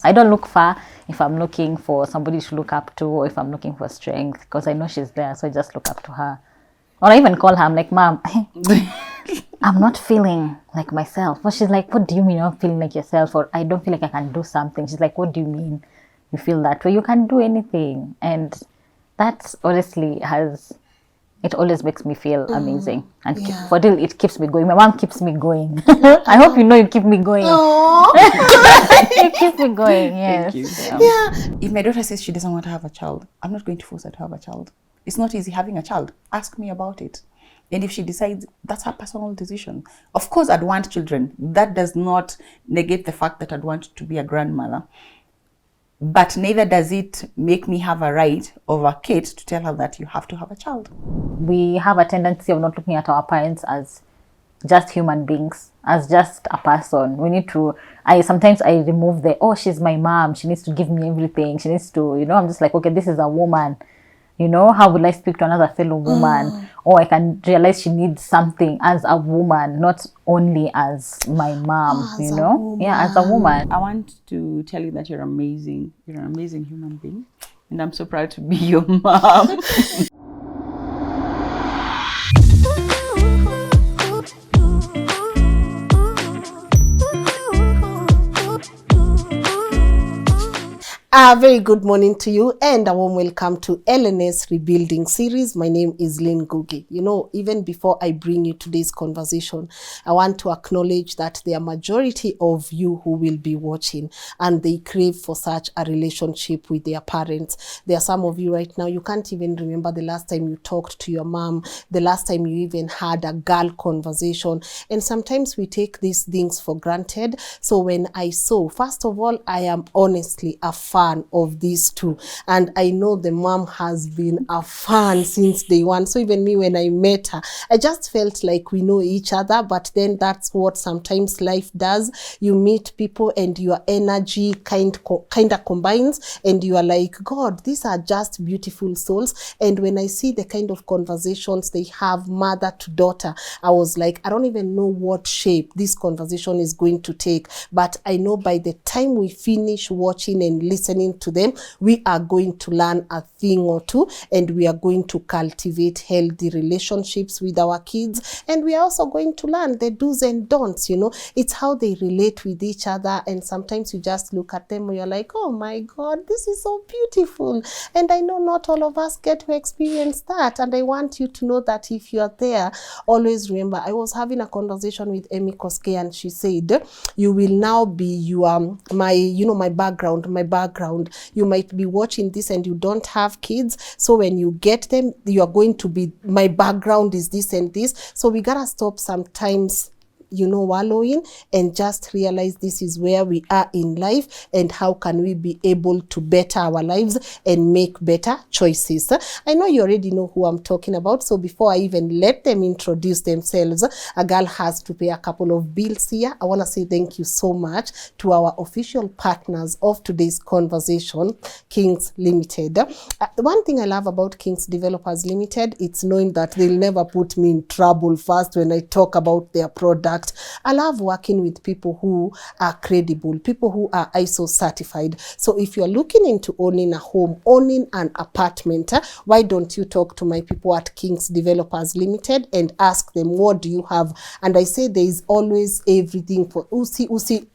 I don't look far if I'm looking for somebody to look up to, or if I'm looking for strength, because I know she's there, so I just look up to her. Or I even call her, I'm like, Mom, I'm not feeling like myself. But she's like, what do you mean you're not feeling like yourself? Or I don't feel like I can do something. She's like, what do you mean you feel that way? You can do anything. And that honestly it always makes me feel amazing. And for real, it keeps me going. My mom keeps me going. I hope you know you keep me going. You keep me going, yes. Thank you. Yeah. If my daughter says she doesn't want to have a child, I'm not going to force her to have a child. It's not easy having a child. Ask me about it. And if she decides, that's her personal decision. Of course, I'd want children. That does not negate the fact that I'd want to be a grandmother. But neither does it make me have a right over Kate to tell her that you have to have a child. We have a tendency of not looking at our parents as just human beings, as just a person. We need to, sometimes I remove she's my mom, she needs to give me everything, she needs to, I'm just like, okay, this is a woman. How will I speak to another fellow woman? Or I can realize she needs something as a woman, not only as my mom, Yeah, as a woman. I want to tell you that you're amazing. You're an amazing human being. And I'm so proud to be your mom. A very good morning to you and a warm welcome to LNN's Rebuilding Series. My name is Lynn Ngugi. Even before I bring you today's conversation, I want to acknowledge that there are majority of you who will be watching and they crave for such a relationship with their parents. There are some of you right now, you can't even remember the last time you talked to your mom, the last time you even had a girl conversation. And sometimes we take these things for granted. So when I saw, first of all, I am honestly a fan of these two, and I know the mom has been a fan since day one. So even me, when I met her, I just felt like we know each other. But then that's what sometimes life does. You meet people and your energy kind of combines, and you are like, God, these are just beautiful souls. And when I see the kind of conversations they have, mother to daughter, I was like, I don't even know what shape this conversation is going to take, but I know by the time we finish watching and listening to them, we are going to learn a thing or two, and we are going to cultivate healthy relationships with our kids, and we are also going to learn the do's and don'ts. It's how they relate with each other, and sometimes you just look at them and you're like, oh my God, this is so beautiful. And I know not all of us get to experience that, and I want you to know that if you are there, always remember, I was having a conversation with Emi Koske, and she said, you will now be my background. You might be watching this and you don't have kids, so when you get them, you are going to be, my background is this and this. So we gotta stop sometimes wallowing and just realize this is where we are in life, and how can we be able to better our lives and make better choices. I know you already know who I'm talking about, so before I even let them introduce themselves, a girl has to pay a couple of bills here. I want to say thank you so much to our official partners of today's conversation, Kings Limited. One thing I love about Kings Developers Limited, it's knowing that they'll never put me in trouble first when I talk about their product. I love working with people who are credible, people who are ISO certified. So if you're looking into owning a home, owning an apartment, why don't you talk to my people at Kings Developers Limited and ask them, what do you have? And I say there is always everything for Usi.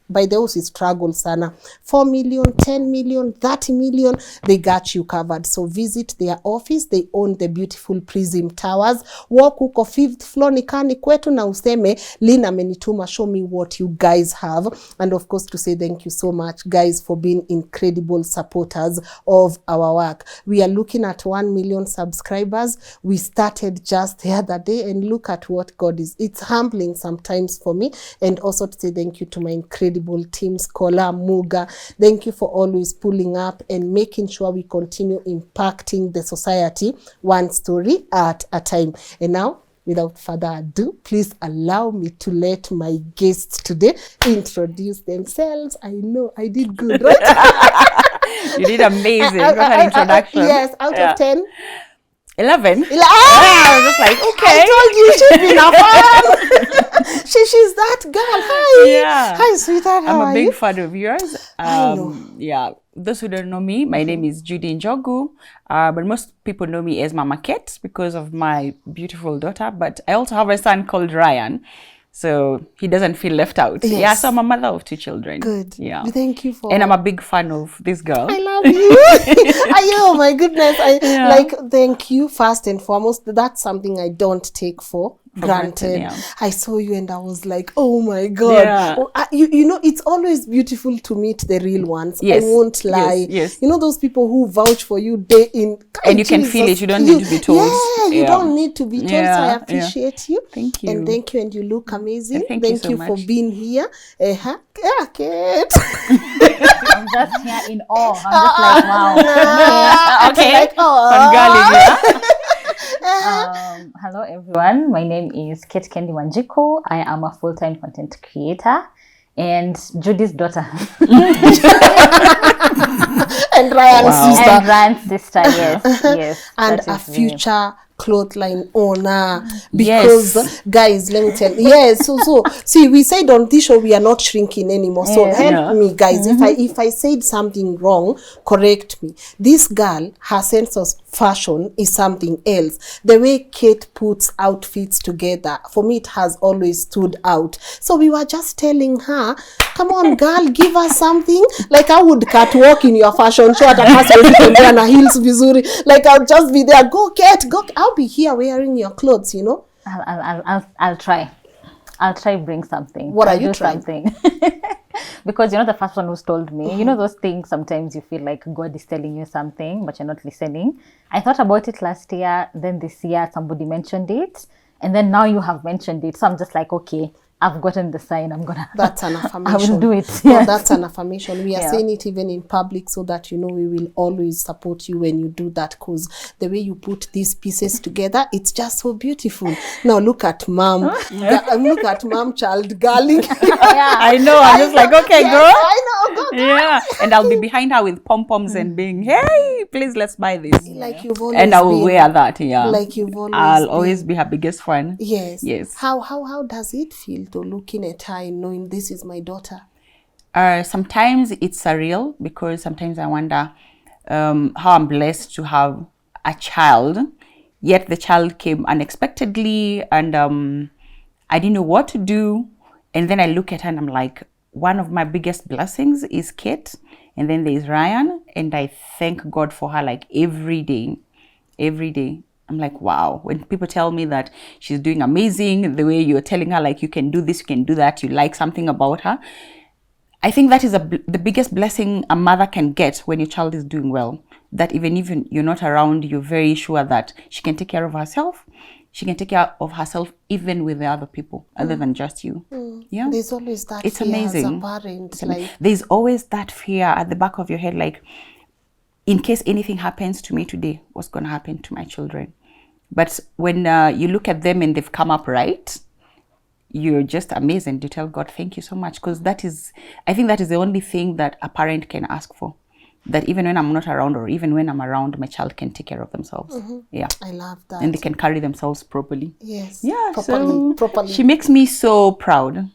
By the Usi struggle sana. 4 million, 10 million, 30 million, they got you covered. So visit their office. They own the beautiful Prism Towers. Walk huko 5th floor nikani kwetu na useme, Lynn amenituma, show me what you guys have. And of course to say thank you so much guys for being incredible supporters of our work. We are looking at 1 million subscribers. We started just the other day, and look at what God is. It's humbling sometimes for me. And also to say thank you to my incredible team, Scholar, Muga. Thank you for always pulling up and making sure we continue impacting the society one story at a time. And now, without further ado, please allow me to let my guests today introduce themselves. I know I did good, right? You did amazing. What an introduction. Yes, out of 10. 11. I was just like, okay. I told you it should be a fan. She's that girl. Hi. Yeah. Hi, sweetheart. How I'm a are big you? fan of yours. I know. Yeah. Those who don't know me, my name is Judy Njogu. But most people know me as Mama Kate because of my beautiful daughter. But I also have a son called Ryan. So he doesn't feel left out. Yes. Yeah, so I'm a mother of 2 children. Good. Yeah. Thank you for. And I'm a big fan of this girl. I love you. Oh my goodness. Thank you first and foremost. That's something I don't take for granted. Yeah. I saw you and I was like, oh my God. Yeah. You know, it's always beautiful to meet the real ones. Yes. I won't lie. Yes. You know, those people who vouch for you day in. And you can feel it. You don't need to be told. Yeah, you don't need to be told. So I appreciate you. Thank you. And thank you. And you look amazing. Thank you so for much. being here. Yeah, Kate. I'm just here in awe. I'm just like, wow. Okay. Like, oh. Hello everyone, my name is Kate Kendi Wanjiku. I am a full-time content creator and Judy's daughter. And Ryan's sister. And Ryan's sister, yes. And that a is future clothesline owner, because guys, let me tell you, so see, we said on this show we are not shrinking anymore, so help me guys. If I said something wrong, correct me. This girl, her sense of fashion is something else. The way Kate puts outfits together, for me it has always stood out. So we were just telling her, come on girl, give us something. Like I would catwalk in your fashion show at a person na heels vizuri, like I'll just be there, go Kate, go. I'll be here wearing your clothes, you know. I'll try. I'll try bring something. What I'll are you do trying? Something. Because you know the first one who's told me, you know those things sometimes you feel like God is telling you something but you're not listening. I thought about it last year, then this year somebody mentioned it, and then now you have mentioned it. So I'm just like, okay, I've gotten the sign. That's an affirmation. I will do it. No, Yes. that's an affirmation. We are saying it even in public so that you know we will always support you when you do that, because the way you put these pieces together, it's just so beautiful. Now look at mom. Look at mom, child, girling. I know. I'm just like, okay, girl. I know. Go. Yeah. And I'll be behind her with pom-poms and being, hey, please, let's buy this. Like you've always And I will been. wear that, yeah. Like you've always I'll been. always be her biggest fan. Yes. Yes. How does it feel to looking at her and knowing this is my daughter? Sometimes it's surreal because sometimes I wonder how I'm blessed to have a child, yet the child came unexpectedly and I didn't know what to do. And then I look at her and I'm like, one of my biggest blessings is Kate, and then there's Ryan, and I thank God for her like every day. I'm like, wow. When people tell me that she's doing amazing, the way you're telling her like you can do this, you can do that, you like something about her, I think that is the biggest blessing a mother can get when your child is doing well. That even you're not around, you're very sure that she can take care of herself. She can take care of herself even with the other people, other than just you. Yeah, There's always that it's fear amazing. as a parent. Like, there's always that fear at the back of your head, like, in case anything happens to me today, what's going to happen to my children? But when you look at them and they've come up right, you're just amazed and you tell God, thank you so much. Because I think that is the only thing that a parent can ask for. That even when I'm not around or even when I'm around, my child can take care of themselves. Yeah. I love that. And they can carry themselves properly. Yes. Yeah. Properly. She makes me so proud.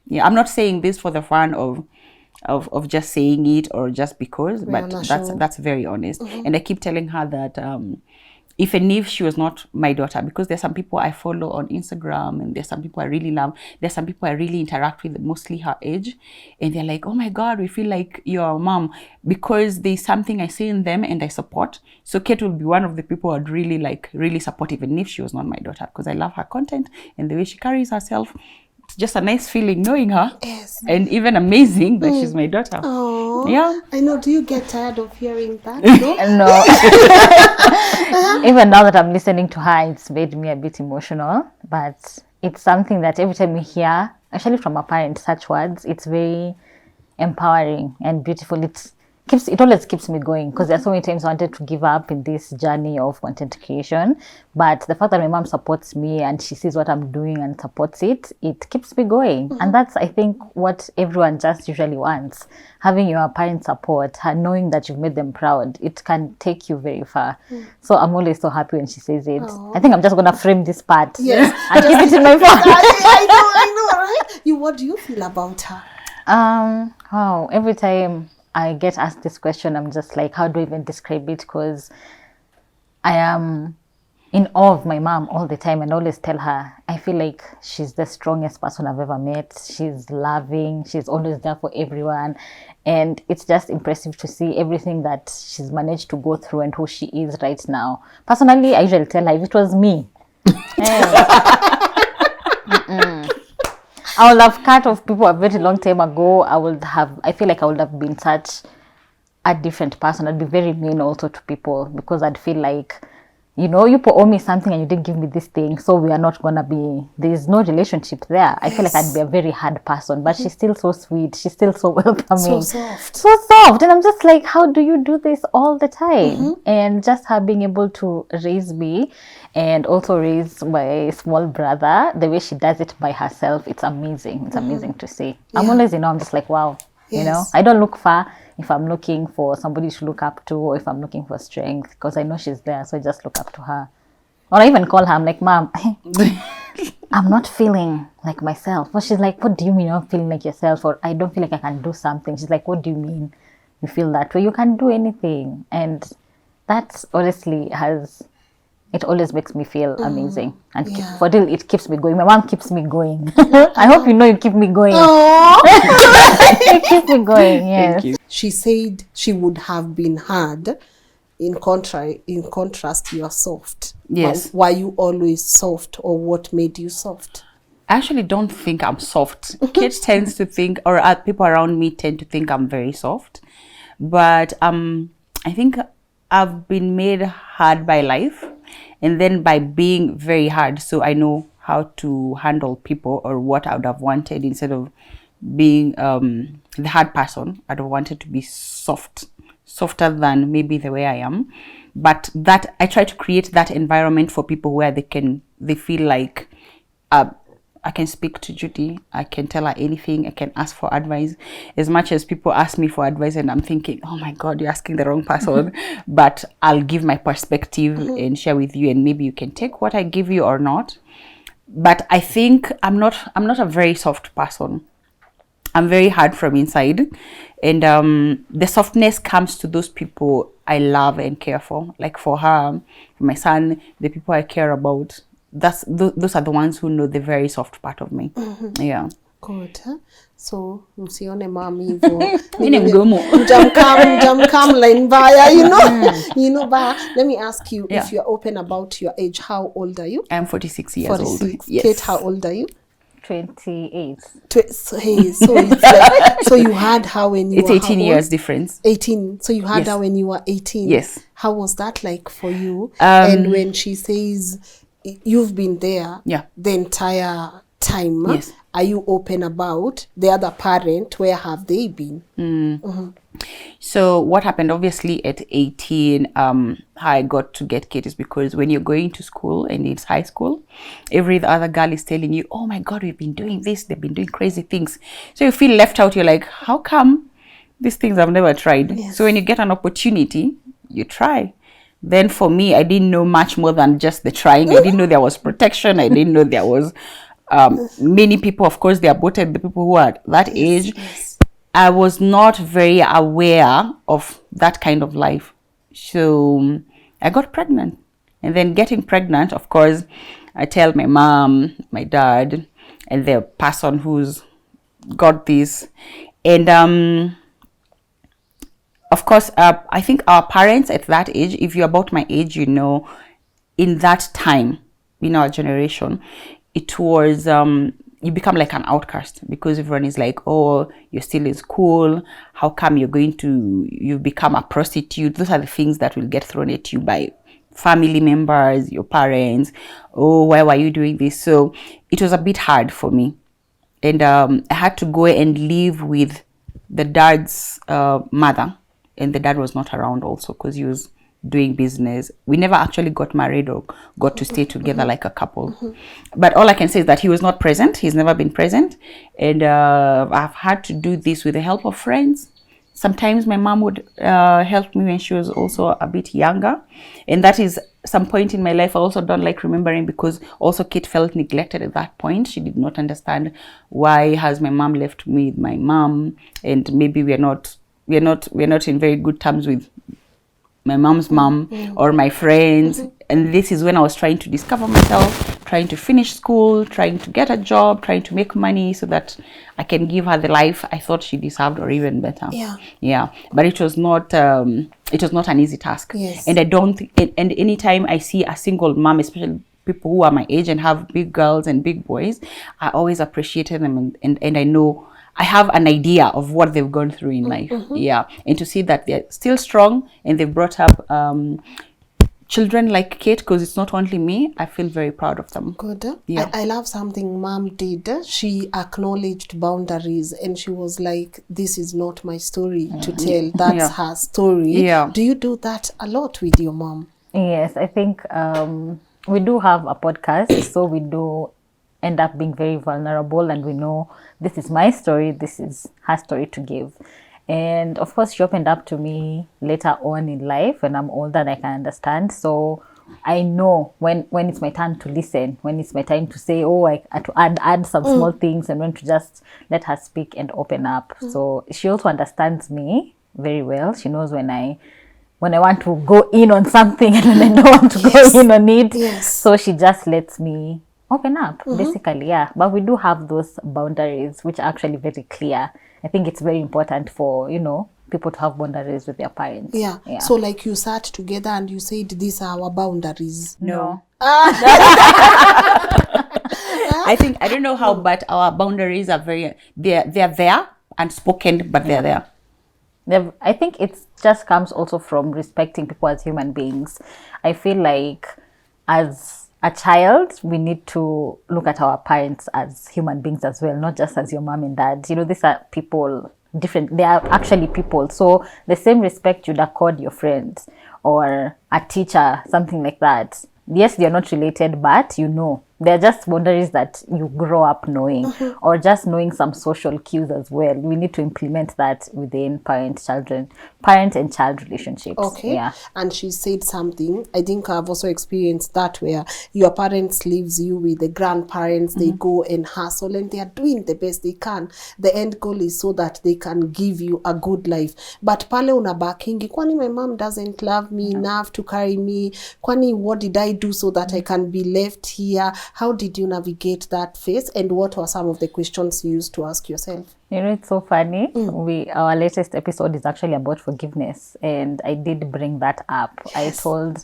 Yeah. I'm not saying this for the fun of just saying it or just because, but that's very honest. And I keep telling her that even if she was not my daughter, because there's some people I follow on Instagram and there's some people I really love, there's some people I really interact with, mostly her age, and they're like, oh my God, we feel like you're a mom, because there's something I see in them and I support. So Kate will be one of the people I'd really support, even if she was not my daughter, because I love her content and the way she carries herself. It's just a nice feeling knowing her. Yes. And even amazing that she's my daughter. Oh, yeah. I know. Do you get tired of hearing that? No? No. Even now that I'm listening to her, it's made me a bit emotional. But it's something that every time we hear, actually from a parent, such words, it's very empowering and beautiful. It always keeps me going, because there are so many times I wanted to give up in this journey of content creation, but the fact that my mom supports me and she sees what I'm doing and supports it keeps me going. And that's, I think, what everyone just usually wants. Having your parents support, knowing that you've made them proud, it can take you very far. So I'm always so happy when she says it. I think I'm just going to frame this part and keep it in my phone. I know. what do you feel about her? Oh, every time I get asked this question, I'm just like, how do I even describe it? Because I am in awe of my mom all the time, and always tell her I feel like she's the strongest person I've ever met. She's loving, she's always there for everyone, and it's just impressive to see everything that she's managed to go through and who she is right now. Personally, I usually tell her, if it was me, I would have cut off people a very long time ago. I feel like I would have been such a different person. I'd be very mean also to people, because I'd feel like, you owe me something and you didn't give me this thing, so we are not gonna be, there's no relationship there. I feel like I'd be a very hard person, but she's still so sweet, she's still so welcoming, so soft, and I'm just like, how do you do this all the time? And just her being able to raise me and also raise my small brother the way she does it by herself, it's amazing. It's amazing to see. I'm always, I'm just like, wow. I don't look far if I'm looking for somebody to look up to, or if I'm looking for strength, because I know she's there, so I just look up to her. Or I even call her, I'm like, Mom, I'm not feeling like myself. But she's like, what do you mean you're not feeling like yourself? Or I don't feel like I can do something. She's like, what do you mean you feel that way? You can do anything. And that's honestly it always makes me feel amazing. And for real, it keeps me going. My mom keeps me going. I hope you keep me going. It keeps me going, yes. She said she would have been hard. In contrast, you are soft. Yes. Why you always soft, or what made you soft? I actually don't think I'm soft. Kids tends to think, or people around me tend to think I'm very soft. But I think I've been made hard by life, and then by being very hard, so I know how to handle people, or what I would have wanted. Instead of being the hard person, I'd have wanted to be softer than maybe the way I am. But that I try to create that environment for people where they feel like I can speak to Judy, I can tell her anything, I can ask for advice. As much as people ask me for advice and I'm thinking, oh my God, you're asking the wrong person, but I'll give my perspective and share with you, and maybe you can take what I give you or not. But I think I'm not a very soft person. I'm very hard from inside, and the softness comes to those people I love and care for. Like for her, for my son, the people I care about. Those are the ones who know the very soft part of me. Yeah. Good. Huh? So msione mami hivyo. Mimi mgomo. Mjamkam line baya, but let me ask you, if you're open about your age, how old are you? I'm 46 years old. Yes. Kate, how old are you? 28. So it's like, so you had her when you were 18 years difference. 18. So you had her when you were 18. Yes. How was that like for you? And when she says you've been there the entire time, are you open about the other parent? Where have they been? So what happened, obviously at 18, how I got to get Kate is because when you're going to school and it's high school, every other girl is telling you, oh my God, we've been doing this, they've been doing crazy things. So you feel left out. You're like, how come these things I've never tried? So when you get an opportunity, you try. Then for me, I didn't know much more than just the trying. I didn't know there was protection. I didn't know there was many people, of course, they aborted the people who are that age. I was not very aware of that kind of life. So I got pregnant. And then getting pregnant, of course, I tell my mom, my dad, and the person who's got this. And of course, I think our parents at that age, if you're about my age, in that time, in our generation, it was, you become like an outcast because everyone is like, oh, you're still in school. How come you become a prostitute? Those are the things that will get thrown at you by family members, your parents. Oh, why were you doing this? So it was a bit hard for me. And I had to go and live with the dad's mother. And the dad was not around also because he was doing business. We never actually got married or got to stay together like a couple. But all I can say is that he was not present. He's never been present. And I've had to do this with the help of friends. Sometimes my mom would help me when she was also a bit younger. And that is some point in my life, I also don't like remembering, because also Kate felt neglected at that point. She did not understand why has my mom left me with my mom, and maybe we're not in very good terms with my mom's mom or my friends. And this is when I was trying to discover myself, trying to finish school, trying to get a job, trying to make money so that I can give her the life I thought she deserved, or even better. Yeah. But it was not an easy task. Yes. And I don't and anytime I see a single mom, especially people who are my age and have big girls and big boys, I always appreciated them, and I know I have an idea of what they've gone through in life. Yeah. And to see that they're still strong and they've brought up children like Kate, because it's not only me, I feel very proud of them. Good. Yeah. I love something mom did. She acknowledged boundaries, and she was like, this is not my story to tell. That's her story. Yeah. Do you do that a lot with your mom? Yes, I think we do have a podcast, so we do end up being very vulnerable, and we know this is my story, this is her story to give. And of course, she opened up to me later on in life when I'm older and I can understand. So I know when it's my turn to listen, when it's my time to say, oh, I had to add some small things, and when to just let her speak and open up. So she also understands me very well. She knows when I want to go in on something and when I don't want to go in on it. Yes. So she just lets me open up, basically, yeah. But we do have those boundaries, which are actually very clear. I think it's very important for, people to have boundaries with their parents. Yeah. So like you sat together and you said, these are our boundaries. No. I don't know how, but our boundaries are they're there and spoken, but they're there. I think it just comes also from respecting people as human beings. I feel like as a child, we need to look at our parents as human beings as well, not just as your mom and dad. These are people different. They are actually people. So the same respect you'd accord your friends or a teacher, something like that. Yes, they're not related, but they're just boundaries that you grow up knowing, or just knowing some social cues as well. We need to implement that within parent and child relationships. Okay. Yeah. And she said something, I think I've also experienced that, where your parents leaves you with the grandparents, they go and hustle and they are doing the best they can. The end goal is so that they can give you a good life. But pale unabakingi, kwani my mom doesn't love me enough to carry me? Kwani, what did I do so that I can be left here? How did you navigate that phase, and what were some of the questions you used to ask yourself? It's so funny. Our latest episode is actually about forgiveness, and I did bring that up. Yes. I told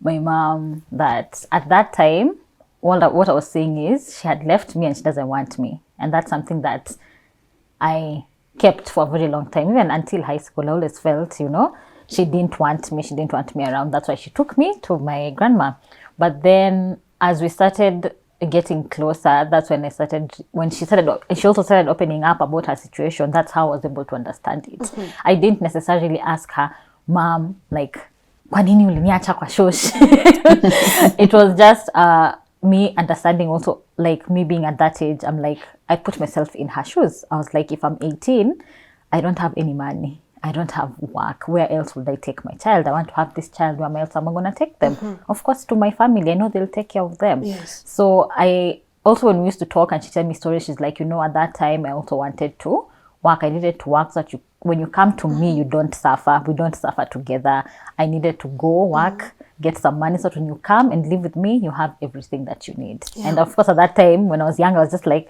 my mom that at that time, what I was saying is she had left me and she doesn't want me, and that's something that I kept for a very long time, even until high school. I always felt, she didn't want me around. That's why she took me to my grandma. But then as we started getting closer, that's when she also started opening up about her situation. That's how I was able to understand it. I didn't necessarily ask her, Mom, like, kwa nini uliniacha kwa shosh? It was just me understanding also, like, me being at that age, I'm like, I put myself in her shoes. I was like, if I'm 18, I don't have any money, I don't have work. Where else would I take my child? I want to have this child. Where else am I going to take them? Of course, to my family. I know they'll take care of them. Yes. So I also, when we used to talk and she tell me stories, she's like, at that time, I also wanted to work. I needed to work so that when you come to me, you don't suffer. We don't suffer together. I needed to go work, get some money, so that when you come and live with me, you have everything that you need. Yeah. And of course, at that time, when I was young, I was just like,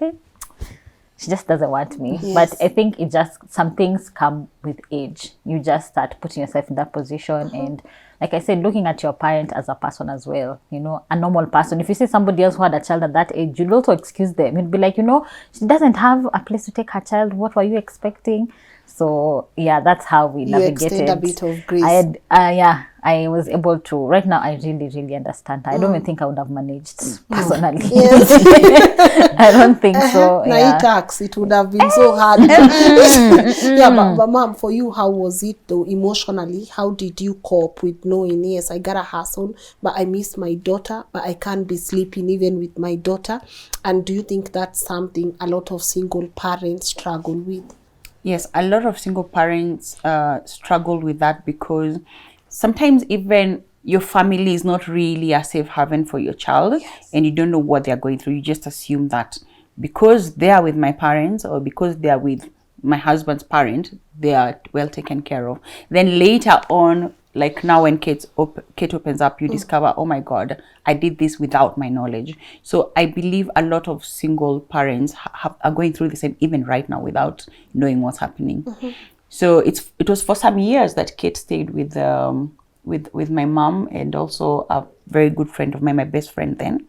she just doesn't want me. Yes. But I think some things come with age. You just start putting yourself in that position. And like I said, looking at your parent as a person as well, a normal person. If you see somebody else who had a child at that age, you'll also excuse them. You'd be like, she doesn't have a place to take her child. What were you expecting? So yeah, that's how we navigated. You extend a bit of grace. I was able to. Right now, I really, really understand her. I don't even think I would have managed personally. Yes. I don't think so. Tax, it would have been so hard. But Mom, for you, how was it though emotionally? How did you cope with knowing, yes, I gotta hustle, but I miss my daughter, but I can't be sleeping even with my daughter? And do you think that's something a lot of single parents struggle with? Yes, a lot of single parents struggle with that, because sometimes even your family is not really a safe haven for your child, and you don't know what they're going through. You just assume that because they are with my parents or because they are with my husband's parent, they are well taken care of. Then later on, like now when Kate opens up, you discover, oh my God, I did this without my knowledge. So I believe a lot of single parents are going through this, and even right now without knowing what's happening. So it was for some years that Kate stayed with my mom, and also a very good friend of mine, my best friend then.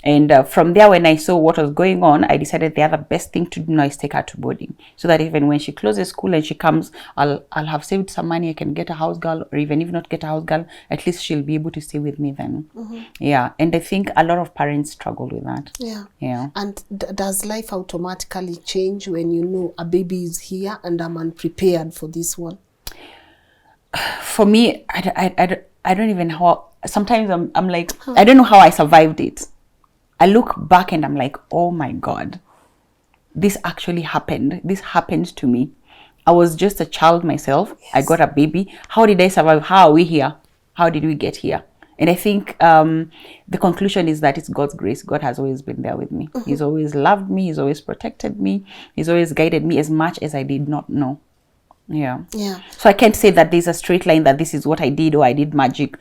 And from there, when I saw what was going on, I decided the other best thing to do now is take her to boarding, so that even when she closes school and she comes, I'll have saved some money. I can get a house girl, or even if not get a house girl, at least she'll be able to stay with me then. Yeah, and I think a lot of parents struggle with that. Yeah. And does life automatically change when you know a baby is here and I'm unprepared for this one? For me, I don't even know how. Sometimes I'm like, I don't know how I survived it. I look back and I'm like, oh my God, this actually happened. This happened to me. I was just a child myself. I got a baby. How did I survive? How are we here? How did we get here? And I think the conclusion is that it's God's grace. God has always been there with me. He's always loved me. He's always protected me. He's always guided me as much as I did not know. Yeah. So I can't say that there's a straight line that this is what I did or I did magic.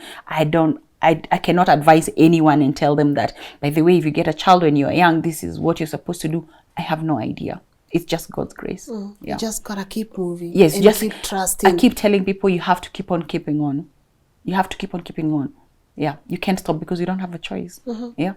I cannot advise anyone and tell them that, by the way, if you get a child when you're young, this is what you're supposed to do. I have no idea. It's just God's grace. You just gotta keep moving. Yes, and just keep trusting. I keep telling people you have to keep on keeping on. You have to keep on keeping on. Yeah, you can't stop because you don't have a choice. Yeah.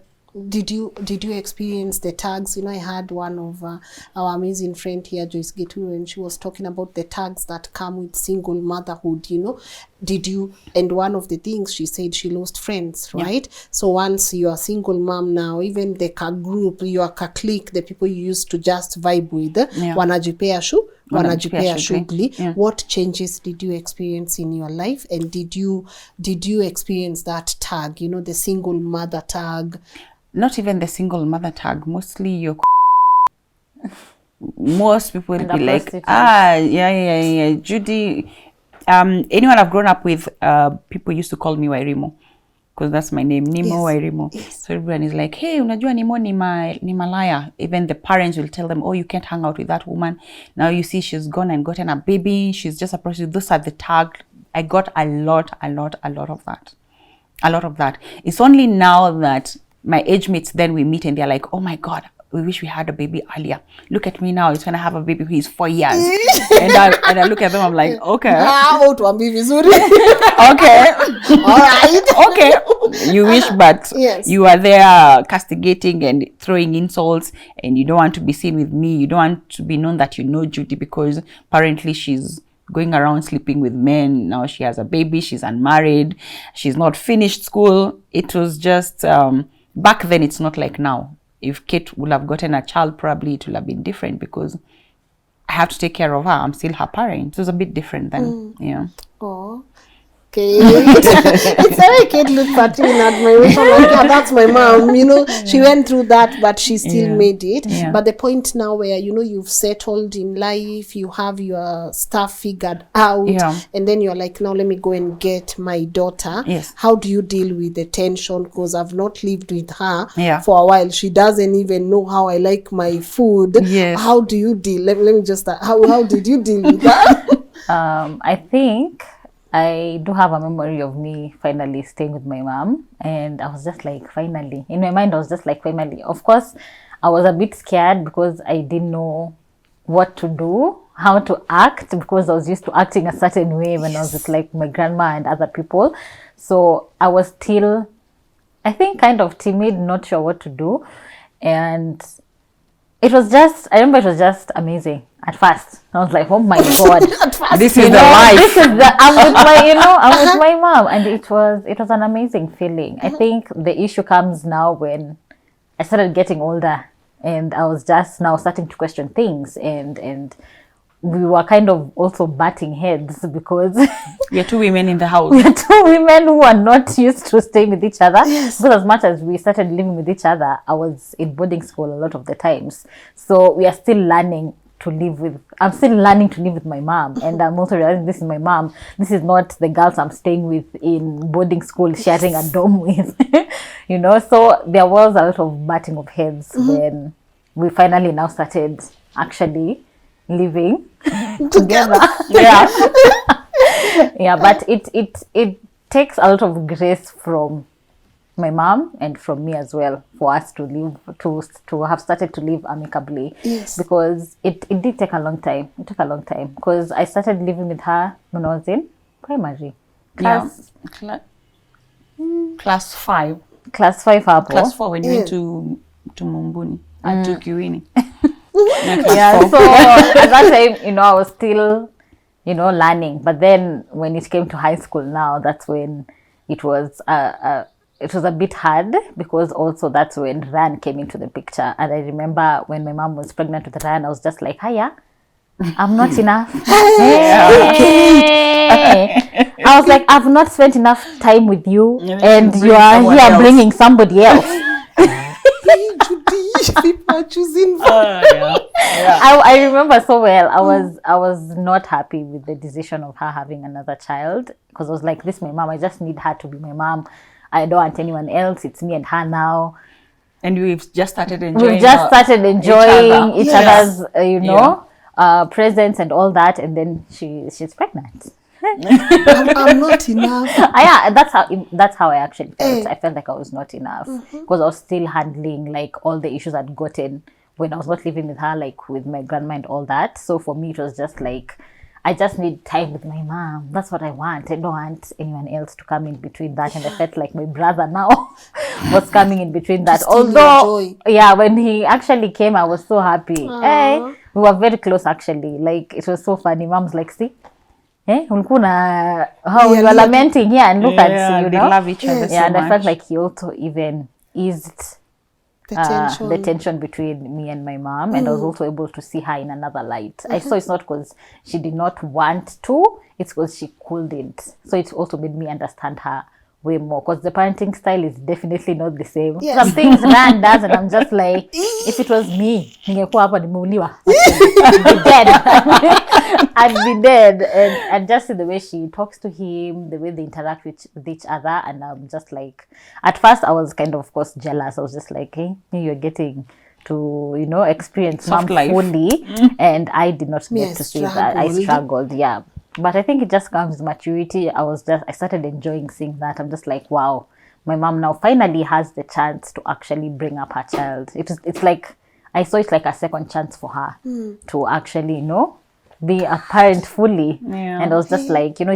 Did you experience the tags? You know, I had one of our amazing friend here, Joyce Geturu, and she was talking about the tags that come with single motherhood, you know. Did you, and one of the things she said, she lost friends, right? So once you're a single mom now, even the group, your clique, the people you used to just vibe with, wanajipea shughuli. What changes did you experience in your life? And did you experience that tag, you know, the single mother tag? Not even the single mother tag. Mostly your most people will be like, Judy. Anyone I've grown up with, people used to call me Wairimo, because that's my name, Nimo Wairimo. So everyone is like, hey, unajua Nimo ni malaya. Even the parents will tell them, oh, you can't hang out with that woman. Now you see she's gone and gotten a baby. She's just a prostitute. Those are the tag. I got a lot of that. A lot of that. It's only now that my age mates, then we meet and they're like, oh my God, we wish we had a baby earlier. Look at me now, he's gonna have a baby who is 4 years. and I look at them, I'm like, okay. Okay. All right. Okay. You wish, but you are there castigating and throwing insults, and you don't want to be seen with me. You don't want to be known that you know Judy, because apparently she's going around sleeping with men. Now she has a baby, she's unmarried, she's not finished school. It was just, back then it's not like now. If Kate would have gotten a child, probably it would have been different, because I have to take care of her. I'm still her parent. It was a bit different then. Yeah. Oh. Okay. It's very Kate looked at you in admiration, like, yeah, that's my mom, you know. She went through that, but she still made it. But the point now where, you know, you've settled in life, you have your stuff figured out, and then you're like, now let me go and get my daughter. How do you deal with the tension? Because I've not lived with her for a while. She doesn't even know how I like my food. How do you deal? Let me just how did you deal with that? I think I do have a memory of me finally staying with my mom, and I was just like, finally. In my mind, I was just like, finally. Of course, I was a bit scared because I didn't know what to do, how to act, because I was used to acting a certain way when I was with like my grandma and other people. So I was still, I think, kind of timid, not sure what to do. And it was just, I remember it was just amazing at first. I was like, oh my God, this is the life. This is the, I'm with my, you know, I'm with my mom. And it was an amazing feeling. I think the issue comes now when I started getting older, and I was just now starting to question things, and we were kind of also butting heads because we're two women in the house. We're two women who are not used to staying with each other. Because as much as we started living with each other, I was in boarding school a lot of the times. So we are still learning to live with. I'm still learning to live with my mom, and I'm also realizing this is my mom. This is not the girls I'm staying with in boarding school, sharing a dorm with. You know, so there was a lot of butting of heads when we finally now started actually living together. Yeah. Yeah, but it takes a lot of grace from my mom and from me as well for us to live to have started to live amicably. Yes. Because it did take a long time. It took a long time because I started living with her when I was in primary class. Class 5. Class 5 hapo. Class 4 when you went to Mumbuni. I took you in. Yeah, so at that time, you know, I was still, you know, learning. But then when it came to high school now, that's when it was a bit hard because also that's when Ryan came into the picture. And I remember when my mom was pregnant with Ryan, I was just like, hiya, I'm not enough. Hey. I was like, I've not spent enough time with you and you are here bringing somebody else. Judy, people are choosing. I remember so well. I was not happy with the decision of her having another child because I was like, this is my mom. I just need her to be my mom. I don't want anyone else. It's me and her now. And we've just started enjoying. Each other's, you know, presence and all that. And then she's pregnant. I'm not enough. Yeah, that's how I actually felt. I felt like I was not enough because I was still handling like all the issues I'd gotten when I was not living with her, like with my grandma and all that. So for me, it was just like, I just need time with my mom. That's what I want. I don't want anyone else to come in between that. And I felt like my brother now was coming in between that. Although, yeah, when he actually came, I was so happy. Hey, we were very close actually. Like, it was so funny. Mom's like, see? How you are lamenting here and look at you, they know? love each other so and much. I felt like he also even eased the tension between me and my mom, and I was also able to see her in another light. I saw it's not because she did not want to, it's because she couldn't. So it also made me understand her way more because the parenting style is definitely not the same. Some things Rand does and I'm just like, if it was me, ningekuwa hapa nimeuliwa. I'd be dead. I'd be dead. And just the way she talks to him, the way they interact with each other, and I'm just like, at first I was kind of course jealous. I was just like, hey, you're getting to, you know, experience Soft mom life. fully, and I did not get to see that. I struggled, yeah. But I think it just comes with maturity. I started enjoying seeing that. I'm just like, wow, my mom now finally has the chance to actually bring up her child. It's like, I saw it like a second chance for her to actually, you know, be a parent fully. And I was just like, you know,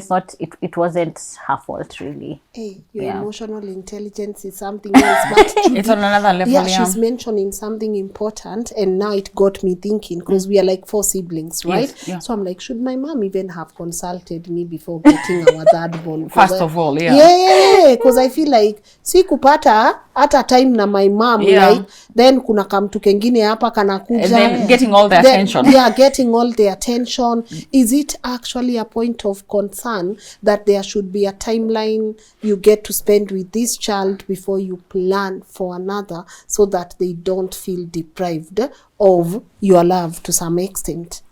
it wasn't her fault really. Hey, your emotional intelligence is something else. But Judy, it's on another level. Yeah, she's mentioning something important, and now it got me thinking because we are like 4 siblings, right? Yes, yeah. So I'm like, should my mom even have consulted me before getting our third born? First of all, because I feel like si kupata hata time na my mom, like then kuna kamtu kengine hapa kanakuja, and then getting all the attention. Getting all the attention. Is it actually a point of concern that there should be a timeline you get to spend with this child before you plan for another, so that they don't feel deprived of your love to some extent?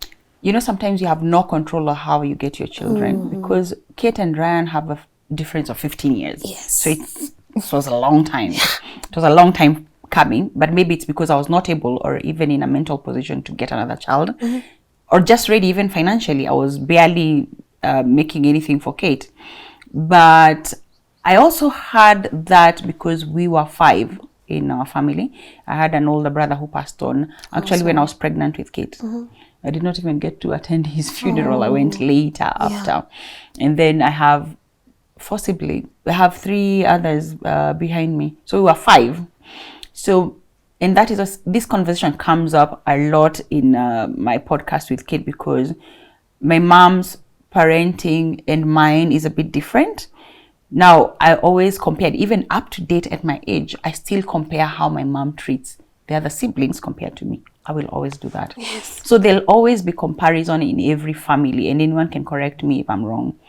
You know, sometimes you have no control of how you get your children because Kate and Ryan have a difference of 15 years. Yes. So it was a long time. It was a long time coming, but maybe it's because I was not able or even in a mental position to get another child. Or just ready, even financially. I was barely making anything for Kate. But I also had that because we were 5 in our family. I had an older brother who passed on actually when I was pregnant with Kate. I did not even get to attend his funeral. I went later after. And then I have 4 siblings. I have 3 others behind me. So we were 5. So, and that is this conversation comes up a lot in my podcast with Kate because my mom's parenting and mine is a bit different. Now, I always compared, even up to date at my age, I still compare how my mom treats the other siblings compared to me. I will always do that. Yes. So there'll always be comparison in every family, and anyone can correct me if I'm wrong.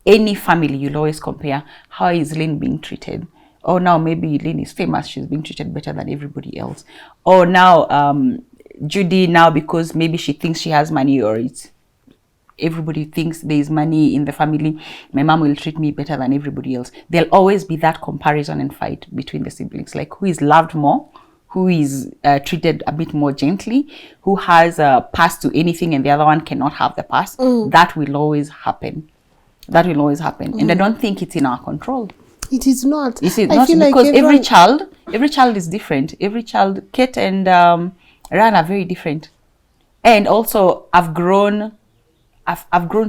Any family, you'll always compare, how is Lynn being treated? Oh, now maybe Lynn is famous, she's being treated better than everybody else. Or now Judy now, because maybe she thinks she has money, or it's everybody thinks there's money in the family, my mom will treat me better than everybody else. There'll always be that comparison and fight between the siblings, like who is loved more, who is treated a bit more gently, who has a pass to anything and the other one cannot have the pass. That will always happen. And I don't think it's in our control. It is not. It is not, because every child is different. Every child, Kate and Ryan are very different. And also, I've grown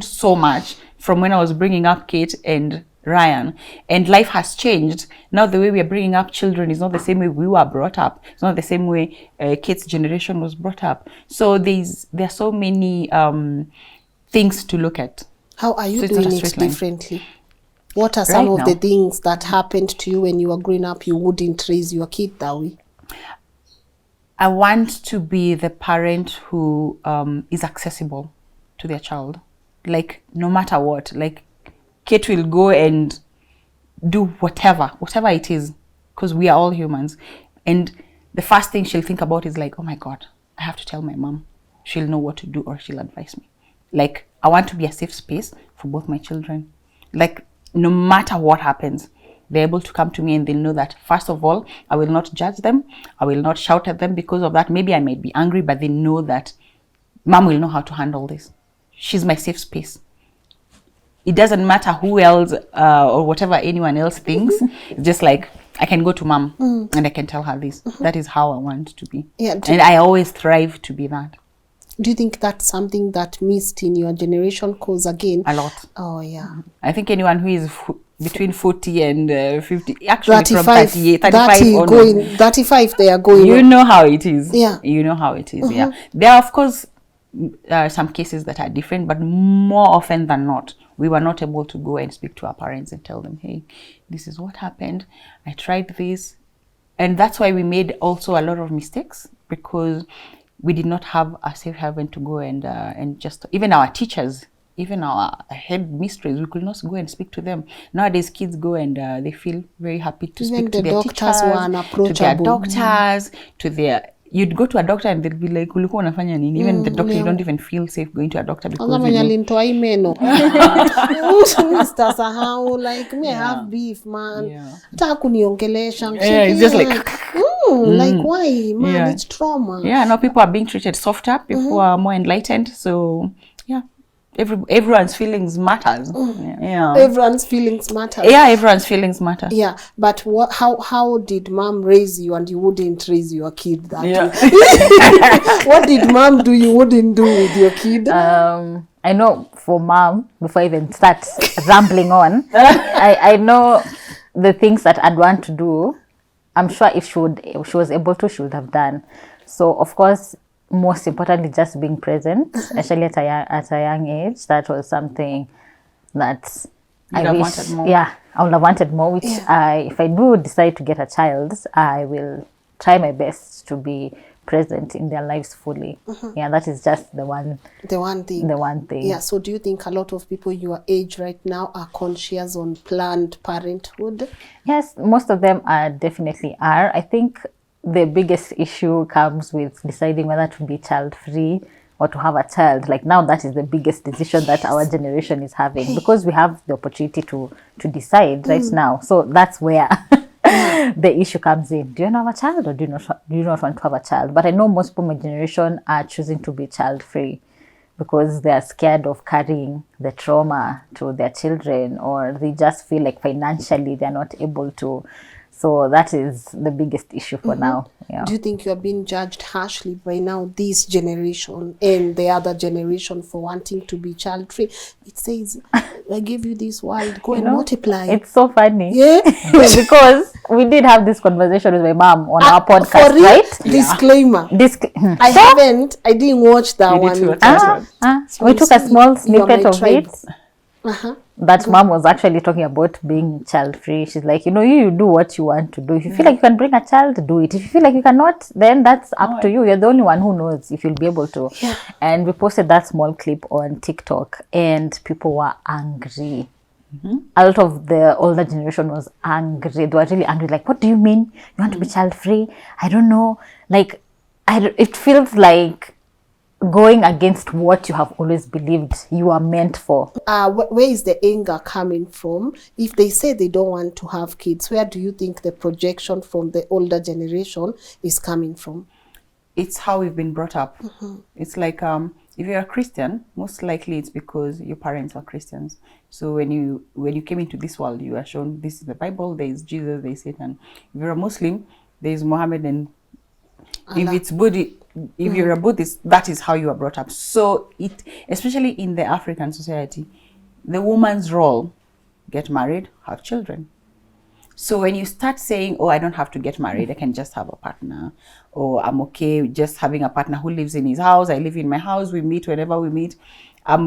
so much from when I was bringing up Kate and Ryan, and life has changed. Now the way we are bringing up children is not the same way we were brought up. It's not the same way Kate's generation was brought up. So there are so many things to look at. How are you doing it differently? What are some of the things that happened to you when you were growing up you wouldn't raise your kid that way? I want to be the parent who is accessible to their child. Like, no matter what. Like, Kate will go and do whatever it is, because we are all humans. And the first thing she'll think about is like, oh my God, I have to tell my mom. She'll know what to do, or she'll advise me. Like, I want to be a safe space for both my children. Like, no matter what happens, they're able to come to me and they'll know that, first of all, I will not judge them. I will not shout at them because of that. Maybe I might be angry, but they know that mom will know how to handle this. She's my safe space. It doesn't matter who else or whatever anyone else thinks. It's just like, I can go to mom and I can tell her this. That is how I want to be. Yeah, and I always strive to be that. Do you think that's something that missed in your generation? Because again, a lot. Oh yeah. I think anyone who is between 40 and 50, actually 35, from 35 35 they are going. You know how it is. Yeah. You know how it is. Yeah. There are, of course, some cases that are different, but more often than not, we were not able to go and speak to our parents and tell them, hey, this is what happened. I tried this. And that's why we made also a lot of mistakes, because we did not have a safe haven to go and just, even our teachers, even our head mistress, we could not go and speak to them. Nowadays, kids go and they feel very happy to speak to their teachers, to their doctors, to their... You'd go to a doctor and they'll be like, ulikuwa unafanya nini? Even the doctor, you don't even feel safe going to a doctor because like, me have beef, man. Yeah, it's just like... like, why, man? It's trauma. Yeah, now people are being treated softer. People are more enlightened. So, yeah, everyone's feelings matters. Yeah, everyone's feelings matter. Yeah, everyone's feelings matter. Yeah, but how did mom raise you and you wouldn't raise your kid that way? What did mom do you wouldn't do with your kid? I know for mom, before I even start rambling on, I know the things that I'd want to do. I'm sure if she was able to, she would have done. So, of course, most importantly, just being present, especially at a young age. That was something that I wish. Wanted more. Yeah, I would have wanted more. Which if I do decide to get a child, I will try my best to be present in their lives fully. Yeah, that is just the one thing. Yeah, so do you think a lot of people your age right now are conscious on planned parenthood? Yes, most of them definitely are. I think the biggest issue comes with deciding whether to be child-free or to have a child. Like, now that is the biggest decision that our generation is having, because we have the opportunity to decide right now. So that's where the issue comes in. Do you not have a child, or do you not want to have a child? But I know most people in my generation are choosing to be child-free because they are scared of carrying the trauma to their children, or they just feel like financially they're not able to. So that is the biggest issue for now. Yeah. Do you think you are being judged harshly by now, this generation and the other generation, for wanting to be child-free? It says, I gave you this world, go and multiply. It's so funny. Yeah. Because we did have this conversation with my mom on our podcast, for real? right? Disclaimer. I didn't watch that one. We took a small snippet of it. That mom was actually talking about being child-free. She's like, you do what you want to do. If you feel like you can bring a child, do it. If you feel like you cannot, then that's up to you. You're the only one who knows if you'll be able to. Yeah. And we posted that small clip on TikTok, and people were angry. A lot of the older generation was angry. They were really angry. Like, what do you mean? You want to be child-free? I don't know. Like, it feels like going against what you have always believed you are meant for. Where is the anger coming from? If they say they don't want to have kids, where do you think the projection from the older generation is coming from? It's how we've been brought up. It's like if you're a Christian, most likely it's because your parents are Christians. So when you came into this world, you are shown this is the Bible, there is Jesus, there is Satan. If you're a Muslim, there is Muhammad, and if it's Buddhist, if you're a Buddhist, that is how you are brought up. So it, especially in the African society, the woman's role, get married, have children. So when you start saying, oh, I don't have to get married, I can just have a partner, or I'm okay just having a partner who lives in his house, I live in my house, we meet whenever we meet, I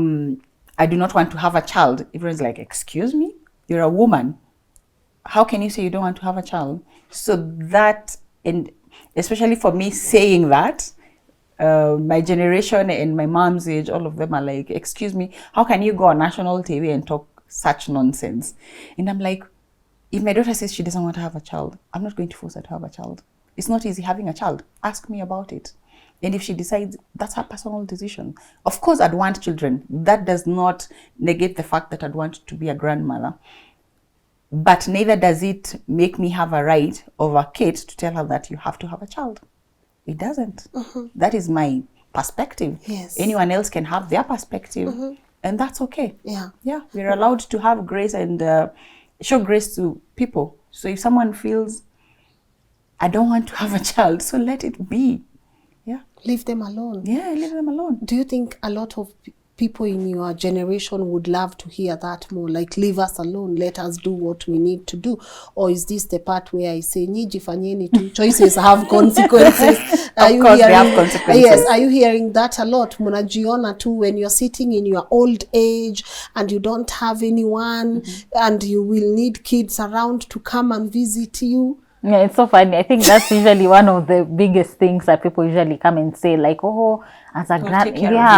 do not want to have a child. Everyone's like, excuse me, you're a woman. How can you say you don't want to have a child? So that, and especially for me saying that, my generation and my mom's age, all of them are like, excuse me, how can you go on national TV and talk such nonsense? And I'm like, if my daughter says she doesn't want to have a child, I'm not going to force her to have a child. It's not easy having a child. Ask me about it. And if she decides, that's her personal decision. Of course, I'd want children. That does not negate the fact that I'd want to be a grandmother. But neither does it make me have a right over a kid to tell her that you have to have a child. It doesn't. That is my perspective. Yes. Anyone else can have their perspective, and that's okay. Yeah. Yeah, we're allowed to have grace and show grace to people. So if someone feels, I don't want to have a child, so let it be. Yeah. Leave them alone. Yeah, leave them alone. Do you think a lot of people in your generation would love to hear that more, like leave us alone, let us do what we need to do? Or is this the part where I say, jifanyeni tu, choices have consequences? Of course, they have consequences. Yes, are you hearing that a lot? Munajiona too, when you're sitting in your old age and you don't have anyone and you will need kids around to come and visit you. Yeah, it's so funny. I think that's usually one of the biggest things that people usually come and say, like, oh, as a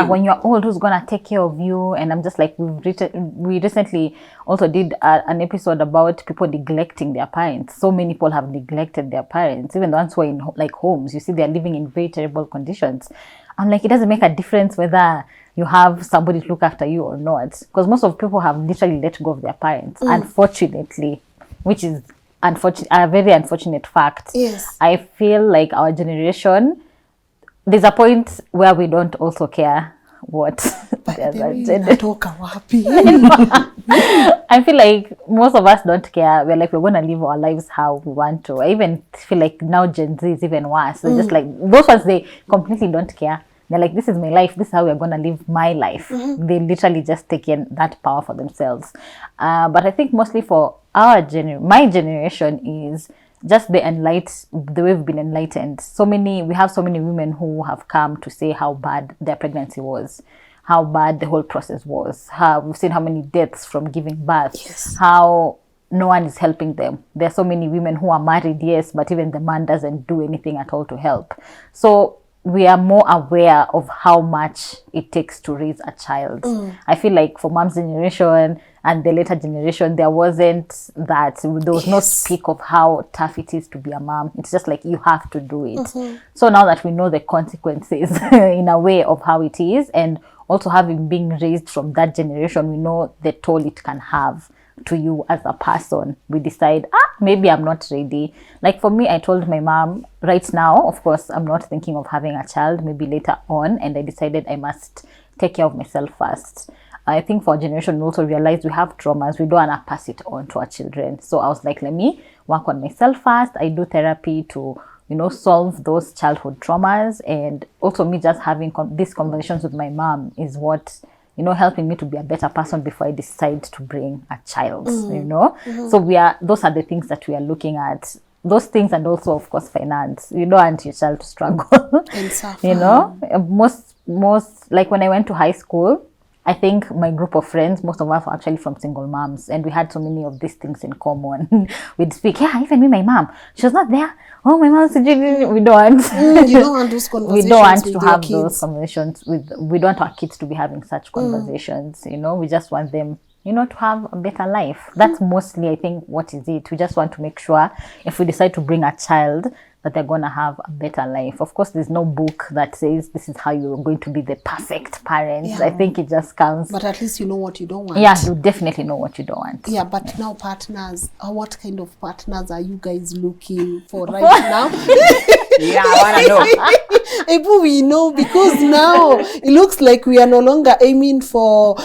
when you're old, who's gonna take care of you? And I'm just like, we recently also did an episode about people neglecting their parents. So many people have neglected their parents, even the ones who are in like homes. You see, they're living in very terrible conditions. I'm like, it doesn't make a difference whether you have somebody to look after you or not, because most of people have literally let go of their parents, unfortunately, which is a very unfortunate fact. Yes. I feel like our generation, there's a point where we don't also care what I feel like most of us don't care. We're like, we're going to live our lives how we want to. I even feel like now Gen Z is even worse. They're just like, those ones, they completely don't care. They're like, this is my life. This is how we're going to live my life. They literally just taken that power for themselves. But I think mostly for my generation is just the way we've been enlightened. We have so many women who have come to say how bad their pregnancy was, how bad the whole process was, how we've seen how many deaths from giving birth, how no one is helping them. There are so many women who are married, yes, but even the man doesn't do anything at all to help. So we are more aware of how much it takes to raise a child. I feel like for mom's generation and the later generation, there was no speak of how tough it is to be a mom. It's just like, you have to do it. So now that we know the consequences in a way of how it is, and also having been raised from that generation, we know the toll it can have to you as a person. We decide, maybe I'm not ready. Like for me, I told my mom, right now, of course, I'm not thinking of having a child, maybe later on, and I decided I must take care of myself first. I think for our generation, we also realized we have traumas. We don't want to pass it on to our children. So I was like, let me work on myself first. I do therapy to, solve those childhood traumas. And also me just having these conversations with my mom is what, helping me to be a better person before I decide to bring a child, So those are the things that we are looking at. Those things, and also, of course, finance. You don't want your child to struggle. And suffer. Most, like when I went to high school, I think my group of friends, most of us were actually from single moms, and we had so many of these things in common. We'd speak, even me, my mom, she was not there. Oh, my mom said, we don't want. You don't want those conversations. We don't want to have those conversations we don't want our kids to be having such conversations. We just want them, to have a better life. That's mostly, I think, what is it. We just want to make sure if we decide to bring a child, that they're going to have a better life. Of course, there's no book that says this is how you're going to be the perfect parent. Yeah. I think it just comes. But at least you know what you don't want. Yeah, you definitely know what you don't want. Yeah, but now partners, what kind of partners are you guys looking for right now? Yeah, I want to know. Ebu, we know, because now it looks like we are no longer aiming for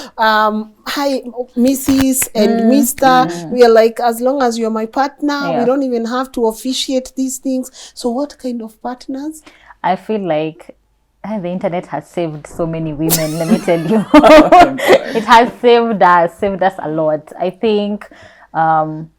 hi Mrs. and Mr. We are like, as long as you're my partner, we don't even have to officiate these things. So what kind of partners? I feel like the internet has saved so many women, let me tell you. It has saved us a lot. I think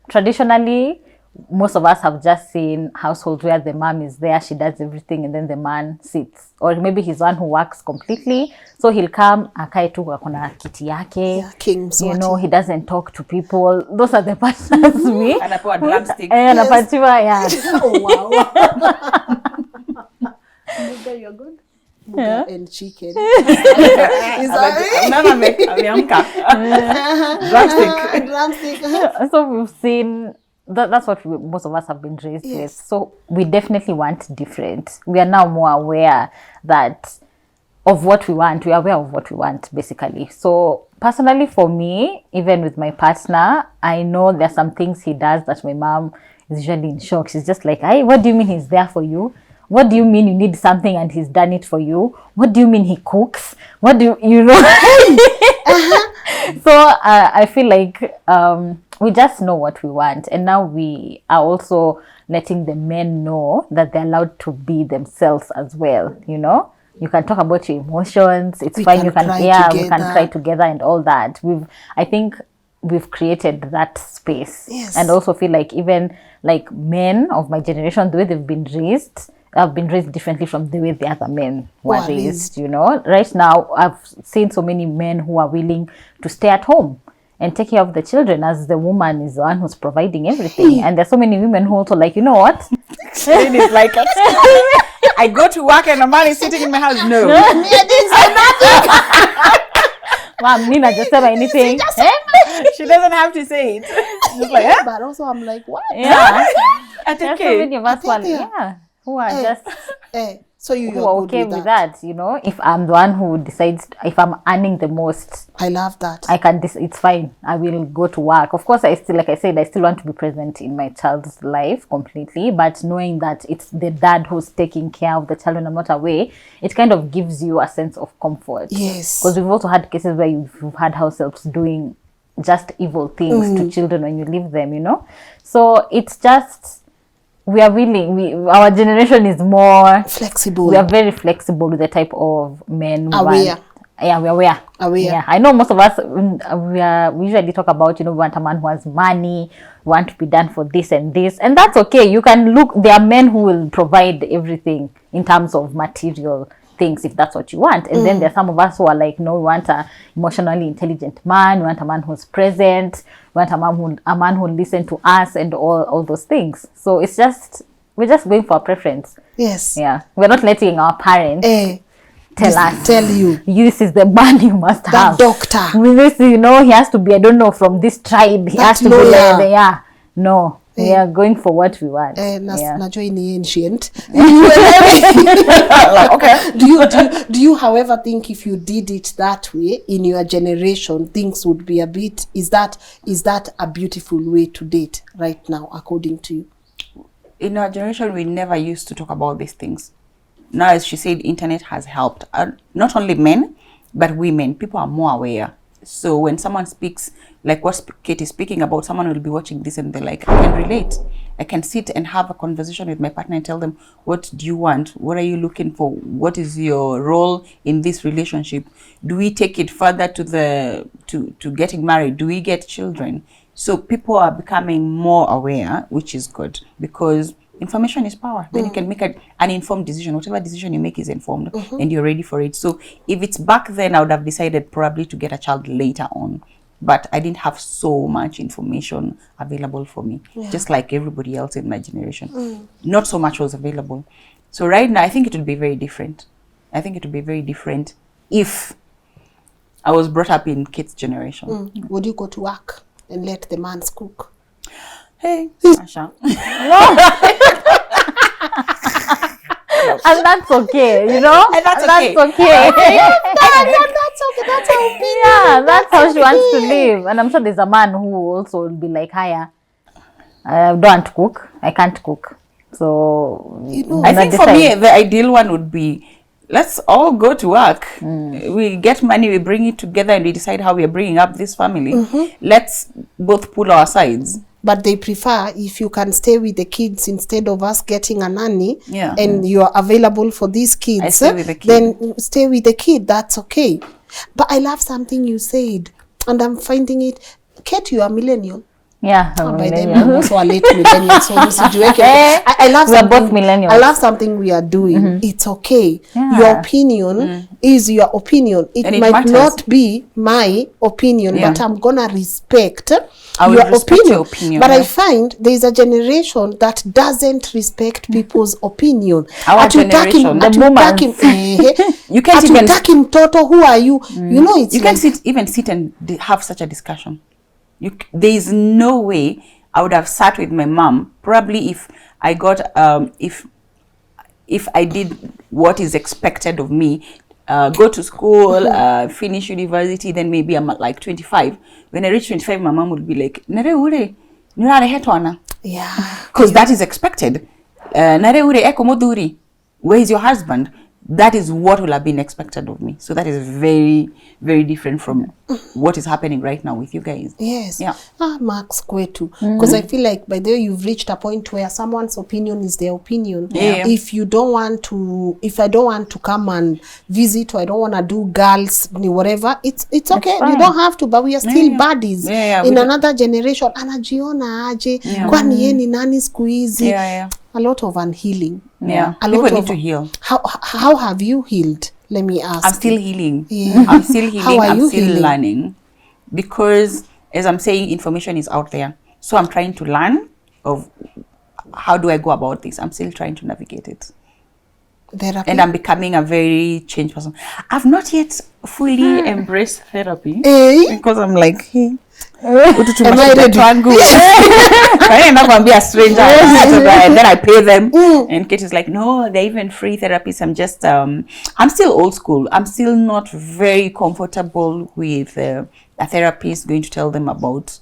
traditionally, most of us have just seen households where the mom is there, she does everything, and then the man sits. Or maybe he's one who works completely. So he'll come, akae tu akona kiti yake. Yeah, king, you know, he doesn't talk to people. Those are the partners we. Anapewa drumstick. Anapatiwa, yeah. Oh, wow. Muga, you're good? Muga and chicken. Drumstick. So we've seen that's what most of us have been raised with. So we definitely want different. We are now more aware of what we want. We are aware of what we want, basically. So personally, for me, even with my partner, I know there's some things he does that my mom is usually in shock. She's just like, "Hey, what do you mean he's there for you? What do you mean you need something and he's done it for you? What do you mean he cooks? What do you know?" So I feel like we just know what we want. And now we are also letting the men know that they're allowed to be themselves as well, you know? You can talk about your emotions. It's fine. We can cry together and all that. I think we've created that space. Yes. And also feel like even like men of my generation, the way they've been raised, have been raised differently from the way the other men were raised, you know. Right now, I've seen so many men who are willing to stay at home and take care of the children, as the woman is the one who's providing everything. And there's so many women who also like, you know what? It's like, I go to work and a man is sitting in my house. No. Mom, Nina just said anything. She doesn't have to say it. Just like, eh? But also I'm like, what? Yeah. I take There's so care. many of us who are just so you who are okay with that, you know. If I'm the one who decides, if I'm earning the most, I love that. I can. It's fine. I will go to work. Of course, I still, like I said, I still want to be present in my child's life completely. But knowing that it's the dad who's taking care of the child when I'm not away, it kind of gives you a sense of comfort. Yes. Because we've also had cases where you've had house helps doing just evil things to children when you leave them, you know. So it's just. We are willing. Our generation is more flexible. We are very flexible with the type of men we aware. want. Yeah, we are aware. Yeah, I know most of us. We usually talk about, you know, we want a man who has money. We want to be done for this, and that's okay. You can look. There are men who will provide everything in terms of material things if that's what you want. And then there are some of us who are like, no, we want a emotionally intelligent man. We want a man who's present. We want a man who will listen to us and all those things. So it's just, we're just going for a preference. Yes. Yeah. We're not letting our parents tell you this is the man you must have. Doctor. With this, you know, he has to be, I don't know, from this tribe. He has to be there. No. We are going for what we want. Najua ini ancient. Okay. Do you, however, think if you did it that way in your generation, things would be a bit? Is that a beautiful way to date right now, according to you? In our generation, we never used to talk about these things. Now, as she said, internet has helped. Not only men, but women. People are more aware. So when someone speaks, like what Kate is speaking about, someone will be watching this and they're like, I can relate. I can sit and have a conversation with my partner and tell them, what do you want? What are you looking for? What is your role in this relationship? Do we take it further to getting married? Do we get children? So people are becoming more aware, which is good, because information is power. Then you can make an informed decision. Whatever decision you make is informed and you're ready for it. So if it's back then, I would have decided probably to get a child later on. But I didn't have so much information available for me, just like everybody else in my generation. Not so much was available. So right now, I think it would be very different. I think it would be very different if I was brought up in Kate's generation. Would you go to work and let the man cook? Hey, Asha. And that's okay, you know? And that's okay. That's okay. That's her opinion. Yeah, that's how she wants to live. And I'm sure there's a man who also will be like, hiya, I don't want to cook. I can't cook. So, You know, I think for me, the ideal one would be, let's all go to work. We get money, we bring it together, and we decide how we are bringing up this family. Let's both pull our sides. But they prefer if you can stay with the kids instead of us getting a nanny, Yeah. and you are available for these kids, I stay with the kid. then stay with the kid. That's okay. But I love something you said, and I'm finding it. Kate, you are millennial. yeah. By then I'm also a late millennial, so msijiweke. I love We are something. both millennials. I love something we are doing. It's okay. Yeah. Your opinion is your opinion. It And it might matters. not be my opinion, Yeah. but I'm gonna respect I will your respect opinion. your opinion, But I yeah. find there is a generation that doesn't respect people's opinion. Our generation, the You can't even- Hatutaki mtoto, who are you? You know, it's You like, can't even sit and have such a discussion. There is no way I would have sat with my mom. Probably if I got if I did what is expected of me, go to school, finish university, then maybe I'm at like 25. When I reach 25, my mom would be like, "Nare ure, nirare hetwana," yeah. because that is expected. "Nare ure eko moduri, where is your husband?" That is what will have been expected of me. So that is very, very different from what is happening right now with you guys. Yes. Yeah. Max kwetu. Because I feel like by the way you've reached a point where someone's opinion is their opinion. Yeah. If I don't want to come and visit, or I don't want to do girls, whatever, it's okay. fine. You don't have to, but we are still buddies. Yeah, in we another generation. Anajiona aje. Kwani yeye ni nani siku hizi? Yeah. A lot of unhealing. Yeah. A People lot need of to heal. How have you healed? Let me ask. I'm still healing. Yeah. I'm still healing. How are you I'm still healing? learning. Because as I'm saying, information is out there. So I'm trying to learn of how do I go about this. I'm still trying to navigate it. Therapy. And I'm becoming a very changed person. I've not yet fully embraced therapy. Because I'm like, hey, Am I ready? I be a stranger, and then I pay them. And Kate is like, no, they're even free therapists. I'm just, I'm still old school. I'm still not very comfortable with a therapist going to tell them about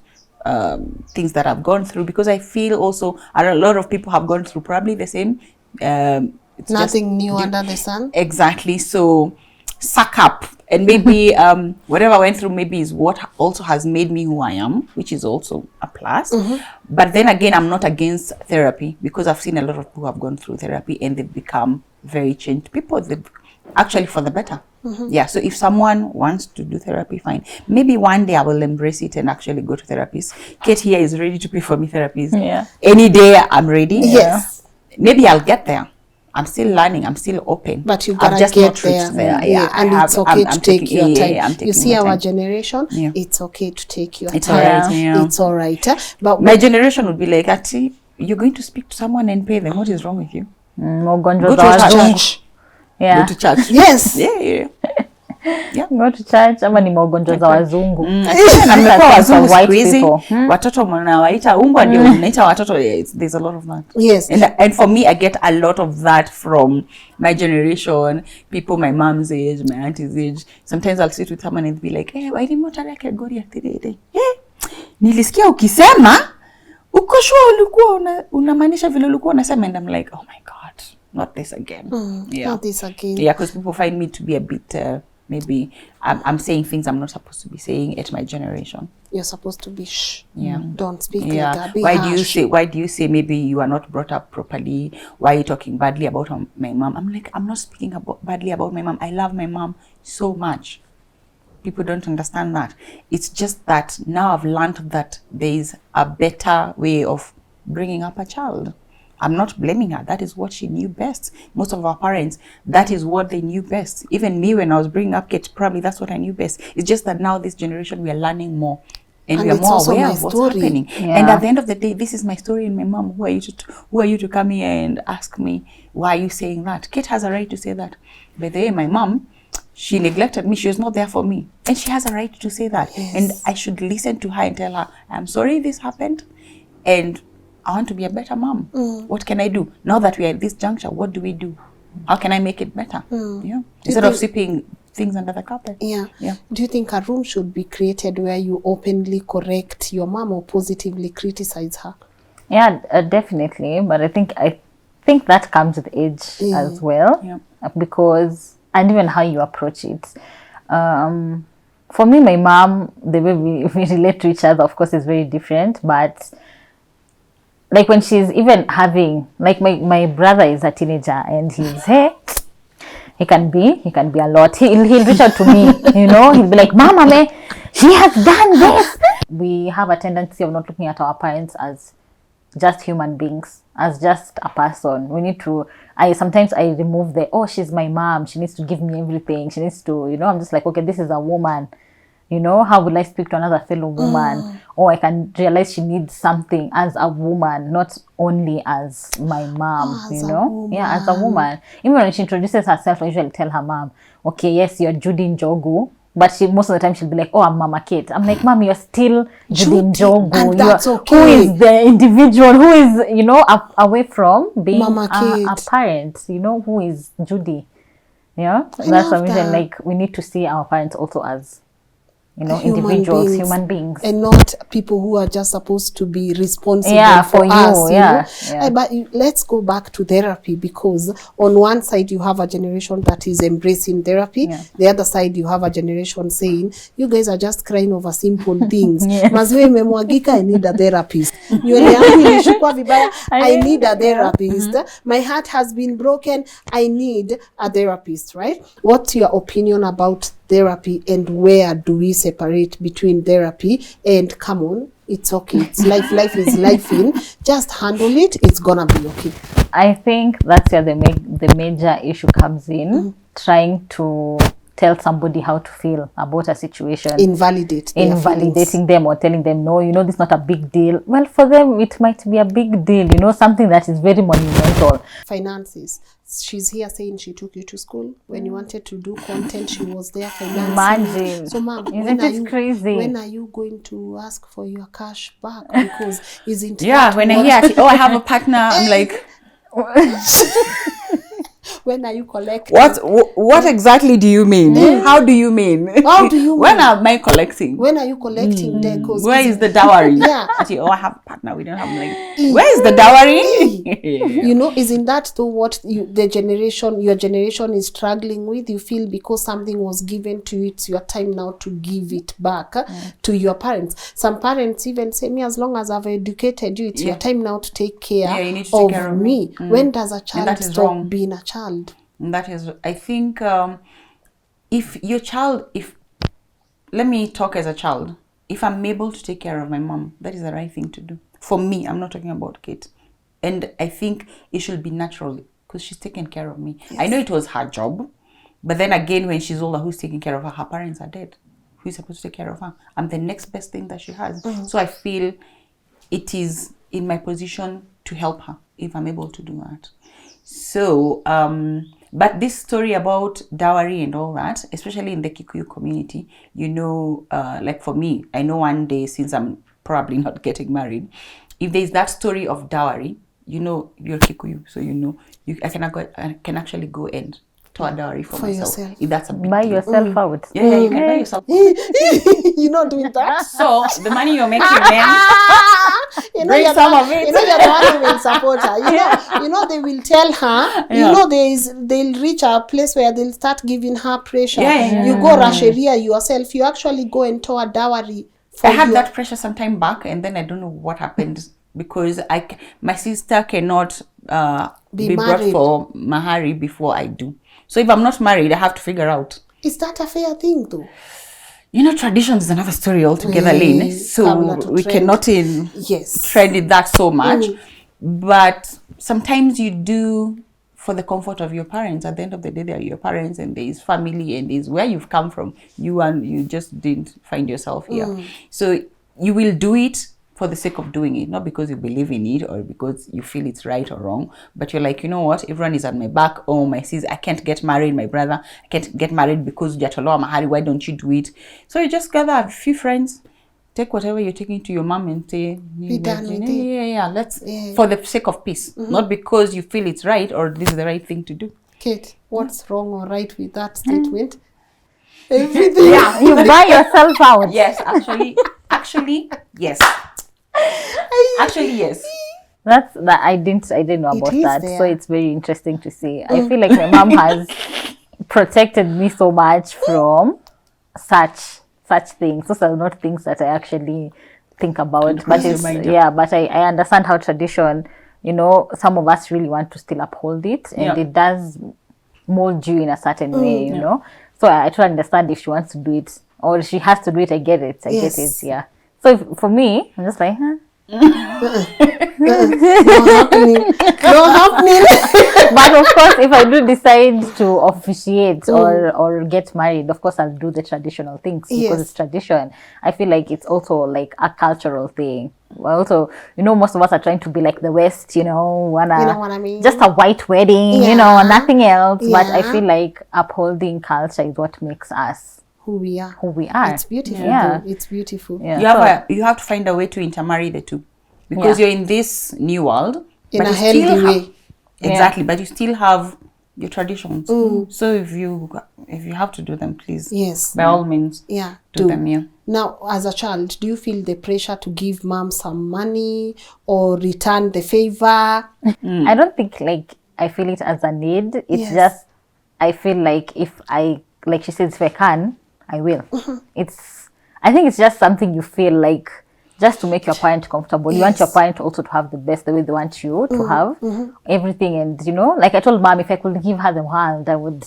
things that I've gone through, because I feel also a lot of people have gone through probably the same. It's Nothing just new under the sun. Exactly. So suck up, and maybe whatever I went through maybe is what also has made me who I am, which is also a plus. But then again, I'm not against therapy, because I've seen a lot of people who have gone through therapy and they've become very changed people. They've actually for the better. Yeah. So if someone wants to do therapy, fine. Maybe one day I will embrace it and actually go to therapists. Kate here is ready to pay for me therapies. Yeah. Any day I'm ready. Yes. Maybe I'll get there. I'm still learning. I'm still open. But you I've gotta just get not reached there. Yeah, And I it's have- okay I'm to take taking- your yeah, time. I'm You taking see, my our time. generation, Yeah. it's okay to take your It's time. alright, yeah. It's all right. But My generation would be like, Ati, you're going to speak to someone and pay them. What is wrong with you? Ugonjwa Go za to wazungu. church. Yeah. Go to church. yes. Yeah. Go to church, ama ni maugonjwa za wazungu. Na mmekuwa wazungu White siku hizi, people. watoto mnawaita umbwa, ndio mnaita watoto. There's a lot of that. Yes. And for me, I get a lot of that from my generation, people my mom's age, my auntie's age. Sometimes I'll sit with someone and be like, hey, why didn't you kategoria today? Nilisikia ukisema uko sure ulikuwa unamaanisha vile ulikuwa unasema, and I'm like, oh my god, not this again. Not this again. Yeah, because people find me to be a bit maybe I'm saying things I'm not supposed to be saying at my generation. You're supposed to be shh. Yeah. Don't speak Yeah. like that. Be Why harsh. do you say maybe you are not brought up properly? Why are you talking badly about my mom? I'm like, I'm not speaking badly about my mom. I love my mom so much. People don't understand that. It's just that now I've learned that there is a better way of bringing up a child. I'm not blaming her. That is what she knew best. Most of our parents, that is what they knew best. Even me, when I was bringing up kids, probably that's what I knew best. It's just that now this generation, we are learning more. And we are it's more also aware my of what's story. happening. Yeah. And at the end of the day, this is my story and my mom. Who are you to come here and ask me, why are you saying that? Kate has a right to say that. By the way, my mom, she neglected me. She was not there for me. And she has a right to say that. Yes. And I should listen to her and tell her, I'm sorry this happened. And I want to be a better mom. What can I do? Now that we are at this juncture, what do we do? How can I make it better? Yeah. Instead of sweeping things under the carpet. Yeah. Yeah. Do you think a room should be created where you openly correct your mom or positively criticize her? Yeah, definitely. But I think that comes with age as well. Yeah. Because, and even how you approach it. For me, my mom, the way we relate to each other, of course, is very different. But like when she's even having, like my brother is a teenager and he's, hey, he can be a lot. He'll reach out to me, he'll be like, Mama, me, she has done this. We have a tendency of not looking at our parents as just human beings, as just a person. We need to, sometimes I remove she's my mom, she needs to give me everything, she needs to, I'm just like, okay, this is a woman, how will I speak to another fellow woman? Or I can realize she needs something as a woman, not only as my mom, Yeah, as a woman. Even when she introduces herself, I usually tell her mom, okay, yes, you're Judy Njogu. But most of the time she'll be like, oh, I'm Mama Kate. I'm like, Mom, you're still Judy Njogu. And that's okay. Who is the individual who is, away from being Mama a parent, who is Judy. Yeah, that's what we say. Like, we need to see our parents also as, individuals, human beings. And not people who are just supposed to be responsible for you, us. Yeah. But let's go back to therapy, because on one side you have a generation that is embracing therapy. The other side you have a generation saying, you guys are just crying over simple things. Maziwe imemwagika, I need a therapist. Nywele yangu ilishukwa vibaya, I need a therapist. My heart has been broken, I need a therapist, right? What's your opinion about therapy, and where do we separate between therapy and, come on, it's okay, it's life is life in, just handle it, it's gonna be okay? I think that's where the major issue comes in, trying to tell somebody how to feel about a situation. Invalidating them or telling them, no, this is not a big deal. Well, for them, it might be a big deal, something that is very monumental. Finances. She's here saying she took you to school. When you wanted to do content, she was there financing. Imagine. So, Mom, crazy? When are you going to ask for your cash back? Because isn't when I hear, I have a partner, I'm like... When are you collecting? What exactly do you mean? How do you mean? How do you mean? When am I collecting? When are you collecting? Where is the dowry? Yeah. Actually, I have a partner. We don't have where is the dowry? Isn't that though what your generation is struggling with? You feel because something was given to you, it's your time now to give it back to your parents. Some parents even say, me, as long as I've educated you, it's your time now to take care, you need to take care of me. When does a child stop being a child? That is, I think, if your child, let me talk as a child, if I'm able to take care of my mom, that is the right thing to do. For me, I'm not talking about Kate. And I think it should be natural because she's taking care of me. Yes. I know it was her job, but then again, when she's older, who's taking care of her? Her parents are dead. Who's supposed to take care of her? I'm the next best thing that she has. So I feel it is in my position to help her if I'm able to do that. So, but this story about dowry and all that, especially in the Kikuyu community, like for me, I know one day, since I'm probably not getting married, if there's that story of dowry, you're Kikuyu, so I can actually go and to a dowry for myself. Yourself. If that's a big buy deal. yourself out. Yeah, you can buy yourself. You're not doing that. So the money you're making, then bring some of it. You're the one who will support her. They will tell her. They'll reach a place where they'll start giving her pressure. You go Rasheria yourself. You actually go and to a dowry. I had that pressure some time back, and then I don't know what happened because my sister cannot be brought for mahari before I do. So if I'm not married, I have to figure out. Is that a fair thing, though? Tradition is another story altogether, Lynn. So we cannot trend in that so much. But sometimes you do for the comfort of your parents. At the end of the day, they are your parents, and there is family, and there is where you've come from. You just didn't find yourself here. So you will do it for the sake of doing it, not because you believe in it or because you feel it's right or wrong, but you're like, you know what, everyone is at my back. Oh, my sis, I can't get married, my brother, I can't get married because Jatoloa Mahari, why don't you do it? So you just gather a few friends, take whatever you're taking to your mom and say, Be done with it. yeah, let's, for the sake of peace, not because you feel it's right or this is the right thing to do. Kate, what's wrong or right with that statement? Everything. Yeah, you buy yourself out. Yes, actually, yes. Actually, yes. That's that I didn't know about is that. there. So it's very interesting to see. I feel like my mom has protected me so much from such things. Those are not things that I actually think about. But it's, but I understand how tradition, you know, some of us really want to still uphold it, and it does mold you in a certain way, you know. So I try to understand if she wants to do it or she has to do it. I get it. I get it. Yeah. So for me, I'm just like, huh? No happening. But of course, if I do decide to officiate or get married, of course I'll do the traditional things because it's tradition. I feel like it's also like a cultural thing. Also, you know, most of us are trying to be like the West, you know, You know what I mean? just a white wedding, you know, nothing else. But I Yeah. feel like upholding culture is what makes us Who we are. who we are. It's beautiful. Yeah. Though. It's beautiful. Yeah. You have to find a way to intermarry the two, because you're in this new world In but a you still healthy have- way. Exactly, but you still have your traditions. So if you have to do them, please, Yes. by all means, Yeah. do them. Yeah. Now, as a child, do you feel the pressure to give mom some money or return the favor? I don't think like I feel it as a need. It's Yes. just I feel like if I, like she says, if I can, I will. I think it's just something you feel like just to make your parent comfortable. You want your parent also to have the best the way they want you to have everything. And you know, like I told mom, if I could give her the world, I would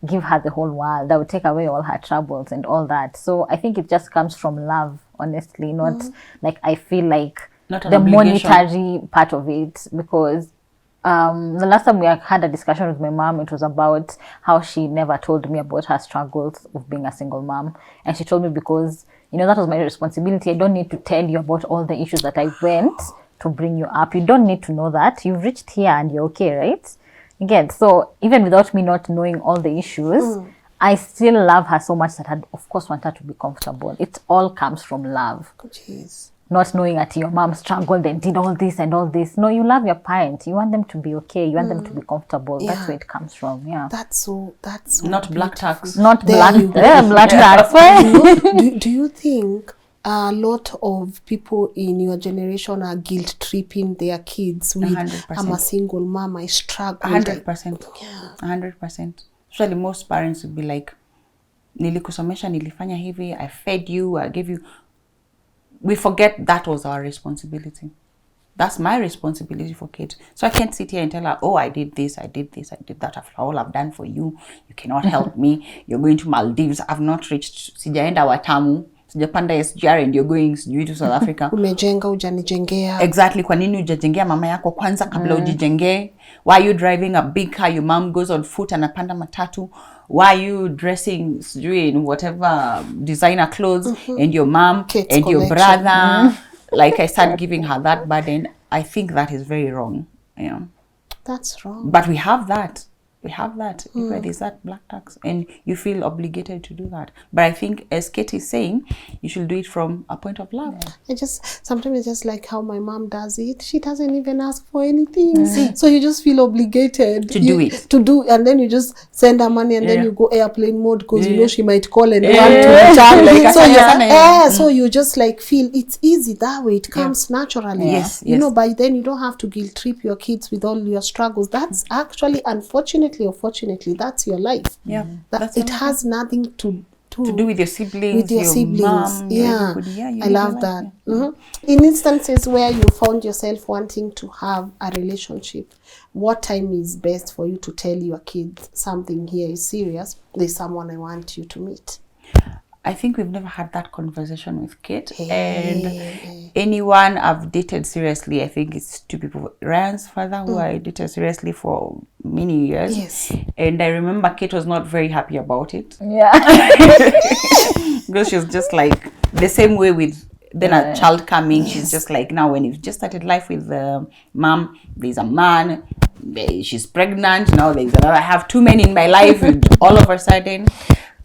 give her the whole world. I would take away all her troubles and all that. So I think it just comes from love, honestly, not like I feel like Not an the obligation. monetary part of it, because the last time we had a discussion with my mom, it was about how she never told me about her struggles of being a single mom. And she told me because, you know, that was my responsibility. I don't need to tell you about all the issues that I went to bring you up. You don't need to know that. You've reached here and you're okay, right? Again, so even without me not knowing all the issues, I still love her so much that I, of course, want her to be comfortable. It all comes from love. Jeez. Not knowing that your mom struggled and did all this and all this. No, you love your parents. You want them to be okay. You want them to be comfortable. Yeah. That's where it comes from. Yeah. That's so Not black beautiful. tax. Not There black. you go. Black tax. Do you think a lot of people in your generation are guilt tripping their kids with 100%. I'm a single mom, I struggle. 100%. 100%. Especially most parents would be like, nilikusomesha, nilifanya hivi, I fed you, I gave you. We forget that was our responsibility. That's my responsibility for kids. So I can't sit here and tell her, oh, I did this, I did this, I did that. After all I've done for you, you cannot help me. You're going to Maldives. I've not reached, sijaenda Watamu, sijapanda SGR and you're going to South Africa. Umejenga ujanijengea. Exactly. Kwa nini hujajengea mama yako kwanza kabla ujijengee? Why are you driving a big car? Your mom goes on foot and anapanda matatu. Why are you dressing in whatever designer clothes and your mom Kids and your collection. brother? Like I start giving her that burden. I think that is very wrong. Yeah. That's wrong. But we have that. We have that. If there's that black tax and you feel obligated to do that. But I think, as Kate is saying, you should do it from a point of love. Sometimes it's just like how my mom does it. She doesn't even ask for anything. So you just feel obligated To do it. To do, and then you just send her money and then you go airplane mode because you know she might call and want to return. Like, so you just like feel it's easy that way. It comes naturally. Yes, You yes. know, by then you don't have to guilt trip your kids with all your struggles. That's actually, unfortunately or fortunately, that's your life. Yeah. That it has nothing to do with your siblings, with your siblings. mom, Yeah, everybody. Yeah, you I live love your that. life, yeah. In instances where you found yourself wanting to have a relationship, what time is best for you to tell your kids something here is serious? There's someone I want you to meet. I think we've never had that conversation with Kate. And anyone I've dated seriously, I think it's two people. Ryan's father, who I dated seriously for many years. Yes. And I remember Kate was not very happy about it. Yeah. Because she was just like, the same way with then a child coming, she's just like, now when you've just started life with mom, there's a man, she's pregnant, now there's another, I have two men in my life, and all of a sudden,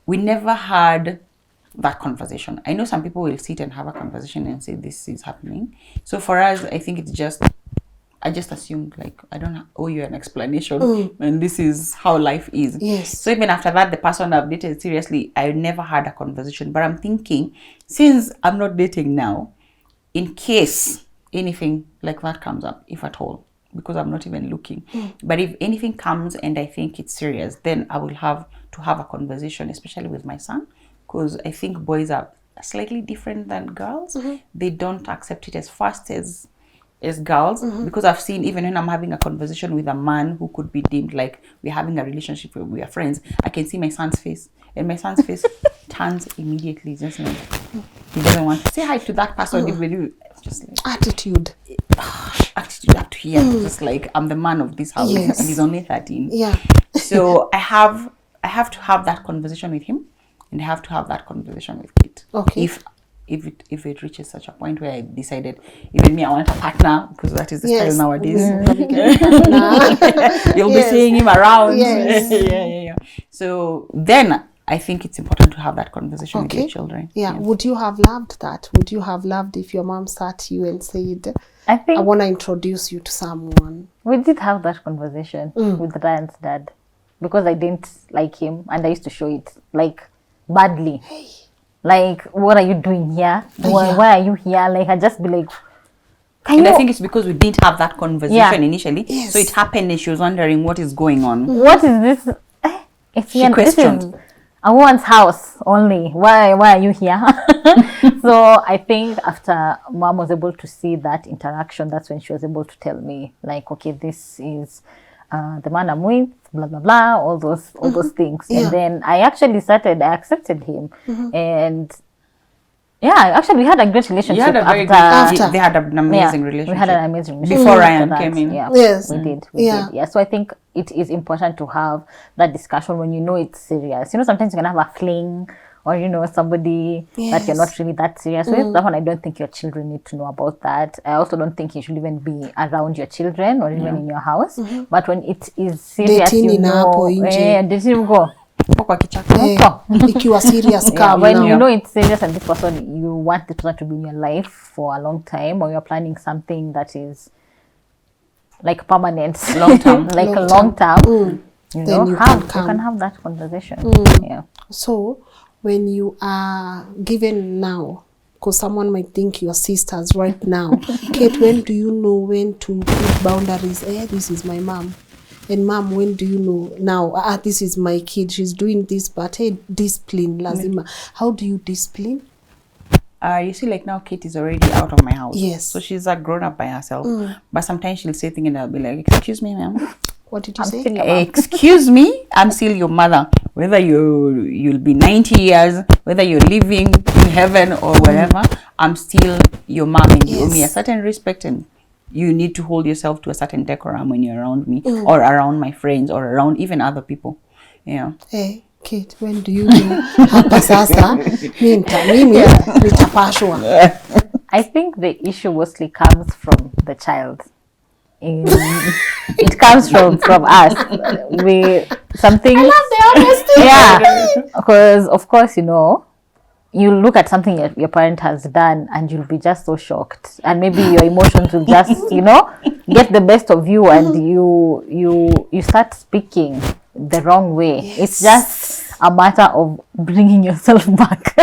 we never had that conversation. I know some people will sit and have a conversation and say this is happening. So for us, I think it's just, I just assumed like I don't owe you an explanation, and this is how life is. Yes. So even after that, the person I've dated, seriously, I never had a conversation. But I'm thinking, since I'm not dating now, in case anything like that comes up, if at all, because I'm not even looking. But if anything comes and I think it's serious, then I will have to have a conversation, especially with my son, because I think boys are slightly different than girls. They don't accept it as fast as girls, because I've seen, even when I'm having a conversation with a man who could be deemed like we're having a relationship, we are friends, I can see my son's face, and my son's face turns immediately, just like he doesn't want to say hi to that person. Even just like Attitude. attitude up to here, just like I'm the man of this house, Yes. and he's only 13. Yeah. So I have to have that conversation with him, and I have to have that conversation with Kate. Okay. If it reaches such a point where I decided, even me, I want a partner, because that is the Yes. style nowadays. Nah. You'll Yes. be seeing him around. Yes. yeah. So then I think it's important to have that conversation with Okay. your children. Yeah. Would you have loved that? Would you have loved if your mom sat you and said, I think I want to introduce you to someone? we did have that conversation with Ryan's dad, because I didn't like him and I used to show it like badly. Like, what are you doing here? Why are you here? Like, I'd just be like, can And you, I think it's because we didn't have that conversation Yeah. initially. Yes. So it happened and she was wondering what is going on. what is this? It's She here. This is questioned. a woman's house only. Why are you here? So I think after mom was able to see that interaction, that's when she was able to tell me, like, okay, this is the man I'm with, blah blah blah, all those things. Yeah. And then I accepted him, and yeah, actually we had a great relationship. You had a very After. they had an amazing relationship. We had an amazing relationship Before after Ryan that. came in. Yeah, Yes. we did. Yeah. Yeah. So I think it is important to have that discussion when you know it's serious. You know, sometimes you can have a fling, or you know, somebody that you're not really that serious with. That one, I don't think your children need to know about that. I also don't think you should even be around your children or even in your house. But when it is serious, Dating you in hapo know, nje. dating go. Kwa kichaka. Ikiwa serious, Yeah, come when now. you know it's serious and this person, you want this person to be in your life for a long time, or you're planning something that is like permanent, Long term. like a Long long term. You Then know, you have can come. you can have that conversation. Yeah. So when you are given now, because someone might think you're sisters right now, Kate, when do you know when to put boundaries? This is my mom. And mom, when do you know now, this is my kid, she's doing this, but hey, discipline, lazima. How do you discipline? You see, like now Kate is already out of my house. Yes. So she's a grown up by herself. But sometimes she'll say things and I'll be like, excuse me, ma'am. What did you say? Still your mom. Excuse me, I'm still your mother. Whether you'll be 90 years, whether you're living in heaven or whatever, I'm still your mom, and you owe me a certain respect, and you need to hold yourself to a certain decorum when you're around me or around my friends or around even other people. Yeah. Hey, Kate, when do you know? Hapa sasa, mimi nitapashwa. I think the issue mostly comes from the child. It comes from us. We something. I love the honesty. Yeah, because of course, you know, you look at something your parent has done and you'll be just so shocked, and maybe your emotions will just, you know, get the best of you, and you start speaking the wrong way. It's just a matter of bringing yourself back.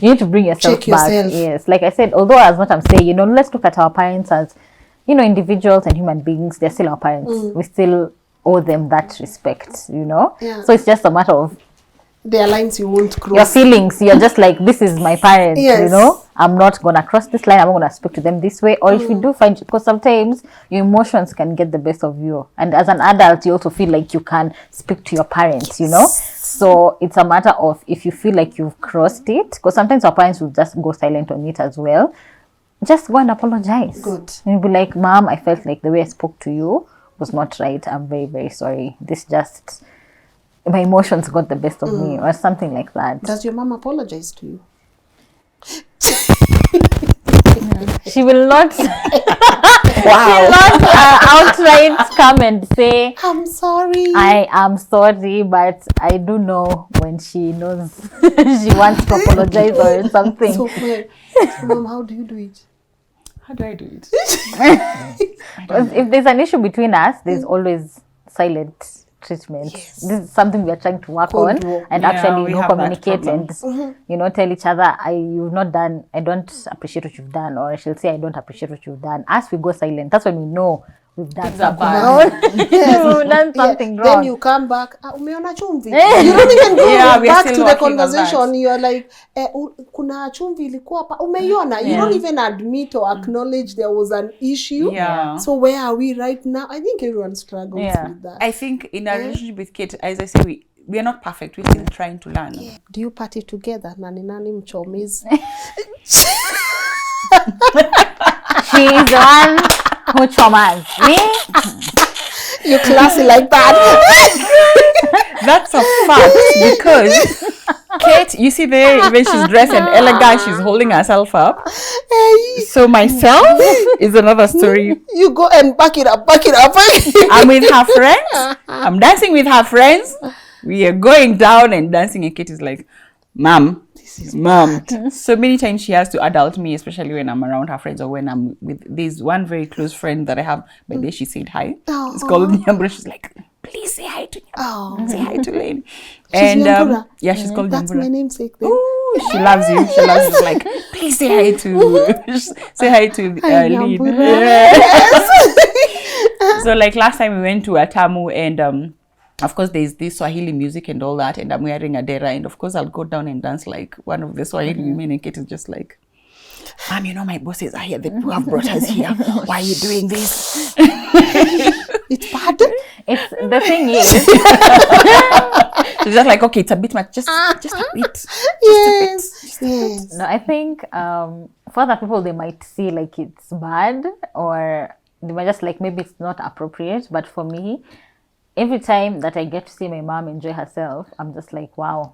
You need to bring yourself Check back. yourself. Yes, like I said, although as what I'm saying, you know, let's look at our parents as, you know, individuals and human beings. They're still our parents. We still owe them that respect, you know. Yeah. So it's just a matter of There are lines you won't cross. your feelings. You're just like, this is my parents, Yes. you know, I'm not gonna cross this line, I'm not gonna speak to them this way. Or if you do find, because sometimes your emotions can get the best of you, and as an adult you also feel like you can speak to your parents, you know. So it's a matter of, if you feel like you've crossed it, because sometimes our parents will just go silent on it as well, just go and apologize. Good. And you'll be like, Mom, I felt like the way I spoke to you was not right, I'm very, very sorry, this just, my emotions got the best of me, or something like that. Does your mom apologize to you? She will not. Wow. Not outright come and say, I'm sorry. I am sorry, but I do know when she knows she wants to apologize or something. So, Mom, how do you do it? How do I do it? If there's an issue between us, there's always silent treatment. Yes. This is something we are trying to work Cold on war. and Yeah, actually we have that communicate and problem. tell each other, you've not done, I don't appreciate what you've done, or she'll say I don't appreciate what you've done. As we go silent, that's when we know we've done Things are something bad. wrong. We've done something wrong. Then you come back, umeona chumvi. You don't even go Yeah, we are back still to the working on conversation. that. You are like, kuna chumvi ilikuwa hapa. Umeiona. You don't even admit or acknowledge there was an issue. Yeah. So where are we right now? I think everyone struggles with that. I think in a relationship with Kate, as I say, we are not perfect. We're still trying to learn. Do you party together? Nani mchomezi? She is the one who traumas me. You classy like that. That's a fact because Kate, you see there, when she's dressed and elegant, she's holding herself up. So myself is another story. You go and back it up. I'm with her friends. I'm dancing with her friends. We are going down and dancing, and Kate is like, Mom. So many times she has to adult me, especially when I'm around her friends or when I'm with this one very close friend that I have. By the way, she said hi. It's called Nyambura. She's like, please say hi to Nyambura. Say hi to Lynn. And Nyambura? Yeah, she's called That's Nyambura. my namesake then. Ooh, she loves you. She loves you. She's like, please say hi to Lynn. Nyambura. Yes. So like last time we went to Atamu and of course, there's this Swahili music and all that, and I'm wearing a dera, and of course, I'll go down and dance like one of the Swahili women, and Kate is just like, Mom, you know my bosses are here, they have brought us here. Why are you doing this? It's bad. It's the thing is, She's just like, okay, it's a bit much, just a bit. Yes. no, I think for other people they might see like it's bad, or they might just like maybe it's not appropriate. But for me, every time that I get to see my mom enjoy herself, I'm just like, wow.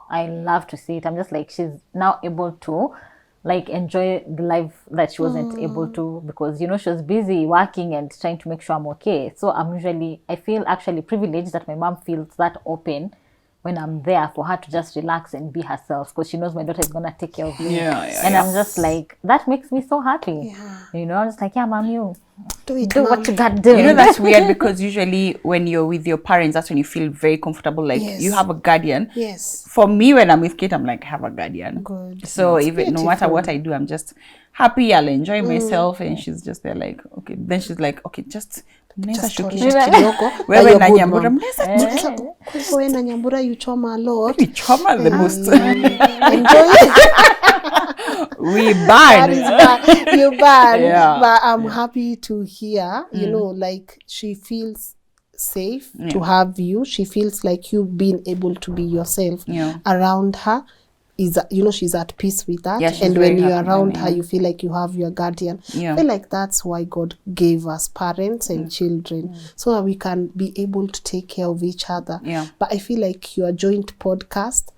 I love to see it. I'm just like, she's now able to like enjoy the life that she wasn't able to, because she was busy working and trying to make sure I'm okay. So I feel actually privileged that my mom feels that open when I'm there for her to just relax and be herself, because she knows my daughter is going to take care of me. And I'm just like, that makes me so happy. I'm just like, yeah, Mom, you do what you got to do. That's weird because usually when you're with your parents, that's when you feel very comfortable, like you have a guardian. Yes. For me, when I'm with Kate, I'm like, I have a guardian. Good. So even no matter what I do, I'm just happy. I'll enjoy myself, and she's just there like, okay. Then she's like, okay, just kidogo. wewe na Nyambura Wewe na Nyambura, you choma a lot. we choma the most. Enjoy it. We That burn. is bad. You bad. Yeah. But I'm happy to hear, like she feels safe to have you. She feels like you being able to be yourself around her. Is she's at peace with that, and when you're around her, you feel like you have your guardian. I feel like that's why God gave us parents and children, so that we can be able to take care of each other. But I feel like your joint podcast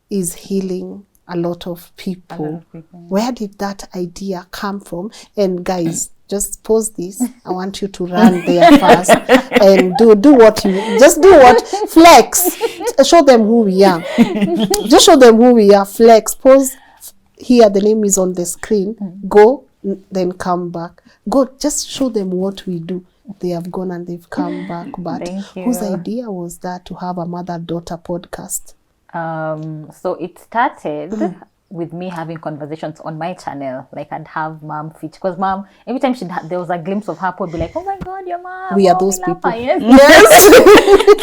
is healing a lot of people. Where did that idea come from? And guys, just pause this. I want you to run there fast and do what flex. Show them who we are. Just show them who we are. Flex. Pause. Here, the name is on the screen. Go, then come back. Go. Just show them what we do. They have gone and they've come back. But whose idea was that to have a mother-daughter podcast? So it started with me having conversations on my channel, like I'd have Mom feature, because Mom, every time there was a glimpse of her, would be like, oh my God, your mom. We are those people. Yes.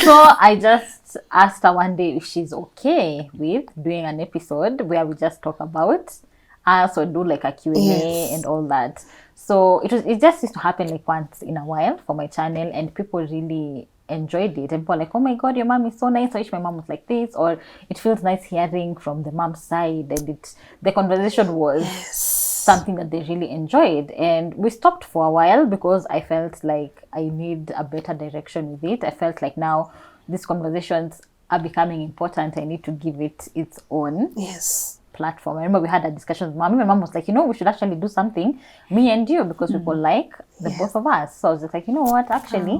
So I just asked her one day if she's okay with doing an episode where we just talk about us or do like a Q&A and all that. So it just used to happen like once in a while for my channel, and people really enjoyed it, and people were like, oh my God, your mom is so nice. I wish my mom was like this. Or it feels nice hearing from the mom's side, and the conversation was something that they really enjoyed. And we stopped for a while because I felt like I need a better direction with it. I felt like now these conversations are becoming important. I need to give it its own platform. I remember we had a discussion with mom. Even mom was like, we should actually do something, me and you, because people like the both of us. So I was just like, you know what, actually,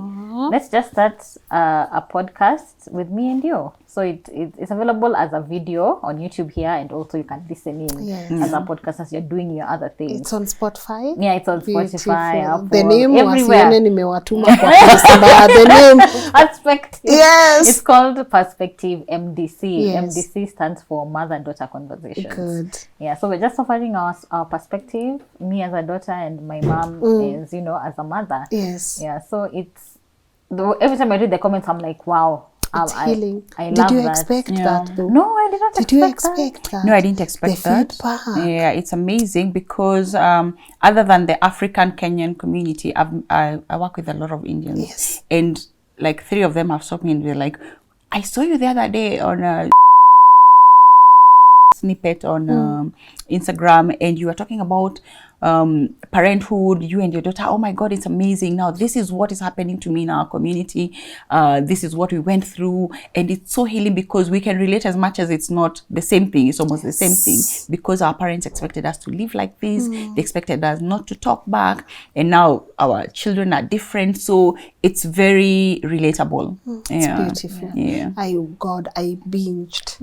let's just start a podcast with me and you. So it's available as a video on YouTube here, and also you can listen in as a podcast as you're doing your other things. It's on Spotify. Yeah, it's on Spotify, Apple, the name everywhere. The name Perspective. Yes. It's called Perspective MDC. Yes. MDC stands for Mother-Daughter Conversations. Good. Yeah, so we're just offering our perspective, me as a daughter and my mom is, as a mother. Yes. Yeah, so every time I read the comments, I'm like, wow. It's healing. I did love you that. expect that though? No, I did not Did you expect that? No, I didn't expect that. Feedback. Yeah, it's amazing because other than the African Kenyan community, I work with a lot of Indians. Yes. And like 3 of them have stopped me and they're like, I saw you the other day on a snippet on Instagram, and you were talking about parenthood, you and your daughter. Oh my God, it's amazing. Now this is what is happening to me in our community. This is what we went through, and it's so healing because we can relate as much as it's not the same thing. It's almost the same thing because our parents expected us to live like this. They expected us not to talk back, and now our children are different. So it's very relatable. It's beautiful. Yeah. I binged.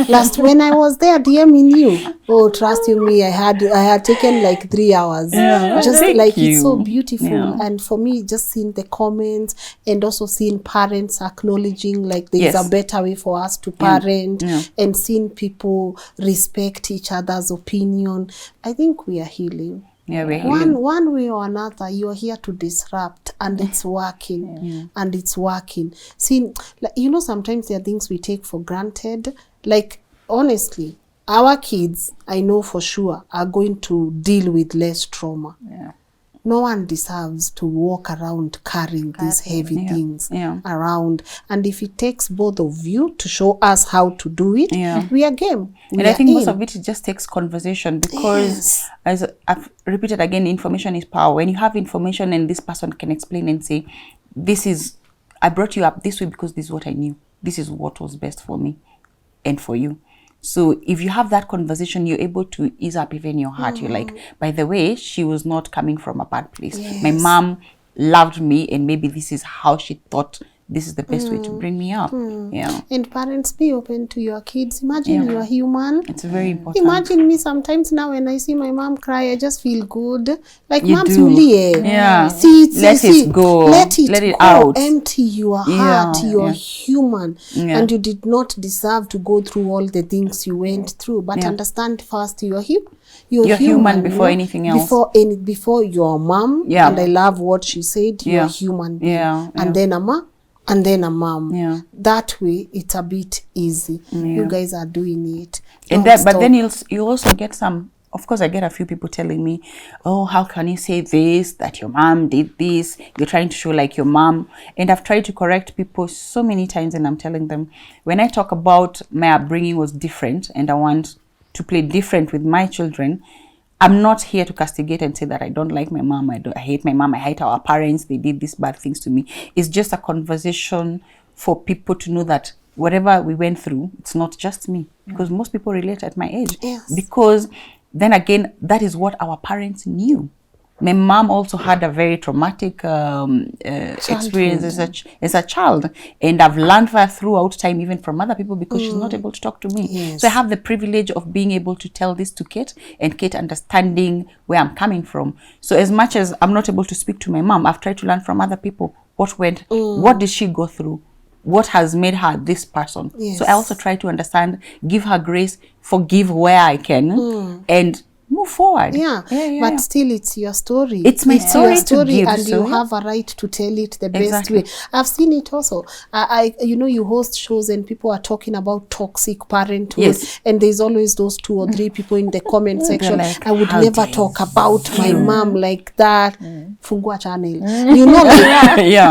Last When I was there DMing you, oh, trust you me, I had taken like 3 hours. Just like it's so beautiful. And for me, just seeing the comments and also seeing parents acknowledging like there's a better way for us to parent, and seeing people respect each other's opinion. I think we are healing. Yeah, we're healing. One way or another, you are here to disrupt, and it's working. And it's working. See, sometimes there are things we take for granted. Like, honestly, our kids, I know for sure, are going to deal with less trauma. Yeah. No one deserves to walk around carrying these heavy things around. And if it takes both of you to show us how to do it, we are game. I think most of it just takes conversation because, as I've repeated again, information is power. When you have information and this person can explain and say, I brought you up this way because this is what I knew. This is what was best for me and for you. So if you have that conversation, you're able to ease up even your heart. You're like, by the way, she was not coming from a bad place. My mom loved me, and maybe this is how she thought this is the best way to bring me up. Yeah. And parents, be open to your kids. Imagine you are human. It's very important. Imagine me sometimes now when I see my mom cry, I just feel good. Like, You moms, do. Yeah. Let it go. Let it go. Out. Empty your heart. You're human. And you did not deserve to go through all the things you went through. But understand first, you're human before anything else. Before your mom. And I love what she said. You're a human being. And then a mom. That way, it's a bit easy. You guys are doing it. But then you also get some. Of course, I get a few people telling me, "Oh, how can you say this? That your mom did this? You're trying to show like your mom." And I've tried to correct people so many times, and I'm telling them, when I talk about my upbringing was different, and I want to play different with my children, I'm not here to castigate and say that I don't like my mom, I hate my mom, I hate our parents, they did these bad things to me. It's just a conversation for people to know that whatever we went through, it's not just me. Because most people relate at my age. Because then again, that is what our parents knew. My mom also had a very traumatic experience as a child, and I've learned that throughout time, even from other people, because she's not able to talk to me. So I have the privilege of being able to tell this to Kate, and Kate understanding where I'm coming from. So as much as I'm not able to speak to my mom, I've tried to learn from other people what did she go through, what has made her this person. So I also try to understand, give her grace, forgive where I can, and move forward. But still, it's your story. It's my story to give, and you have a right to tell it the best way. I've seen it also. You host shows and people are talking about toxic parenthood, and there's always those 2 or 3 people in the comment section. Like, I would never talk about my mom like that. Fungua channel.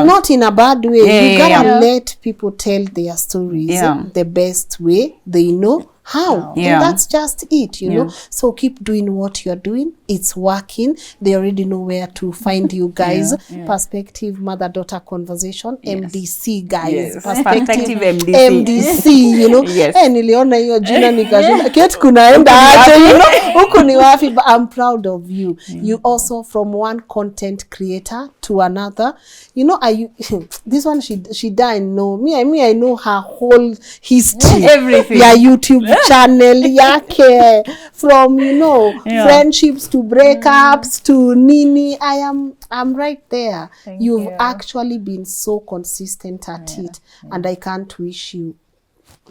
Not in a bad way. You gotta let people tell their stories the best way they know, How? Yeah. And that's just it, you know. So keep doing what you're doing. It's working. They already know where to find you guys. Perspective mother-daughter conversation. MDC guys. Yes. Perspective MDC. MDC, you know. Yes. Niliona hiyo jina nikashinda keti kunaenda aje, you know. Huku ni wapi, but I'm proud of you. You also from one content creator to another. You know, this one she died. No, I know her whole history. Everything. Yeah, YouTube channel yake from, you know, friendships to breakups to Nini. I'm right there. You've actually been so consistent at it, and I can't wish you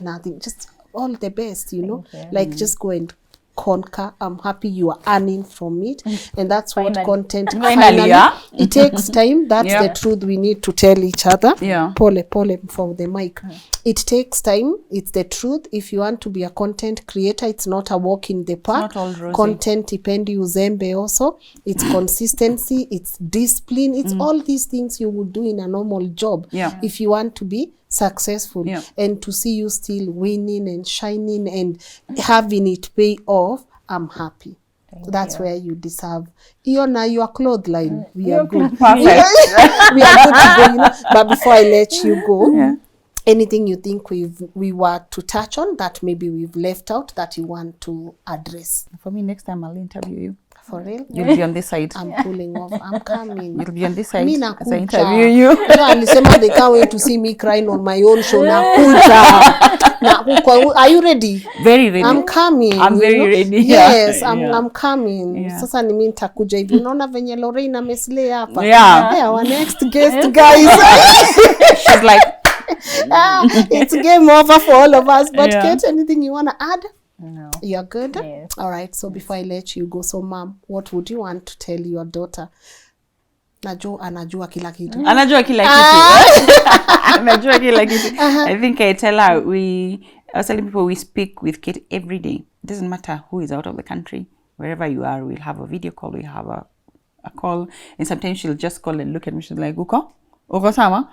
nothing, just all the best, you know. Like just go and conquer. I'm happy you are earning from it, and that's what content finally, it takes time. That's the truth we need to tell each other. Pole for the mic. It takes time. It's the truth. If you want to be a content creator, it's not a walk in the park. Content ipendi uzembe also. It's consistency, it's discipline, it's all these things you would do in a normal job if you want to be successful. And to see you still winning and shining and having it pay off, I'm happy. That's where you deserve. You're now your clothesline. We are good. Perfect. We are good to go, you know. But before I let you go, anything you think we were to touch on that maybe we've left out that you want to address? For me, next time I'll interview you. For real? You'll be on this side. I'm pulling off. I'm coming. You'll be on this side. Mi as I nakuja. interview you. Alisema they can't wait to see me crying on my own show. Are you ready? Very ready. I'm coming. I'm very ready. Yes, I'm coming. Sasa ni mimi nitakuja hivi. Unaona venye Lorraine ameslay hapa. Our next guest, guys. She's like, it's game over for all of us. But Kate, anything you want to add? No. You're good? Yes. All right. So before I let you go, so mom, what would you want to tell your daughter? Anajua kila kitu. Anajua kila kitu. Anajua kila kitu. I think I tell her, I was telling people we speak with Kate every day. It doesn't matter who is out of the country. Wherever you are, we'll have a video call, we'll have a call. And sometimes she'll just call and look at me. She's like, Uko sama?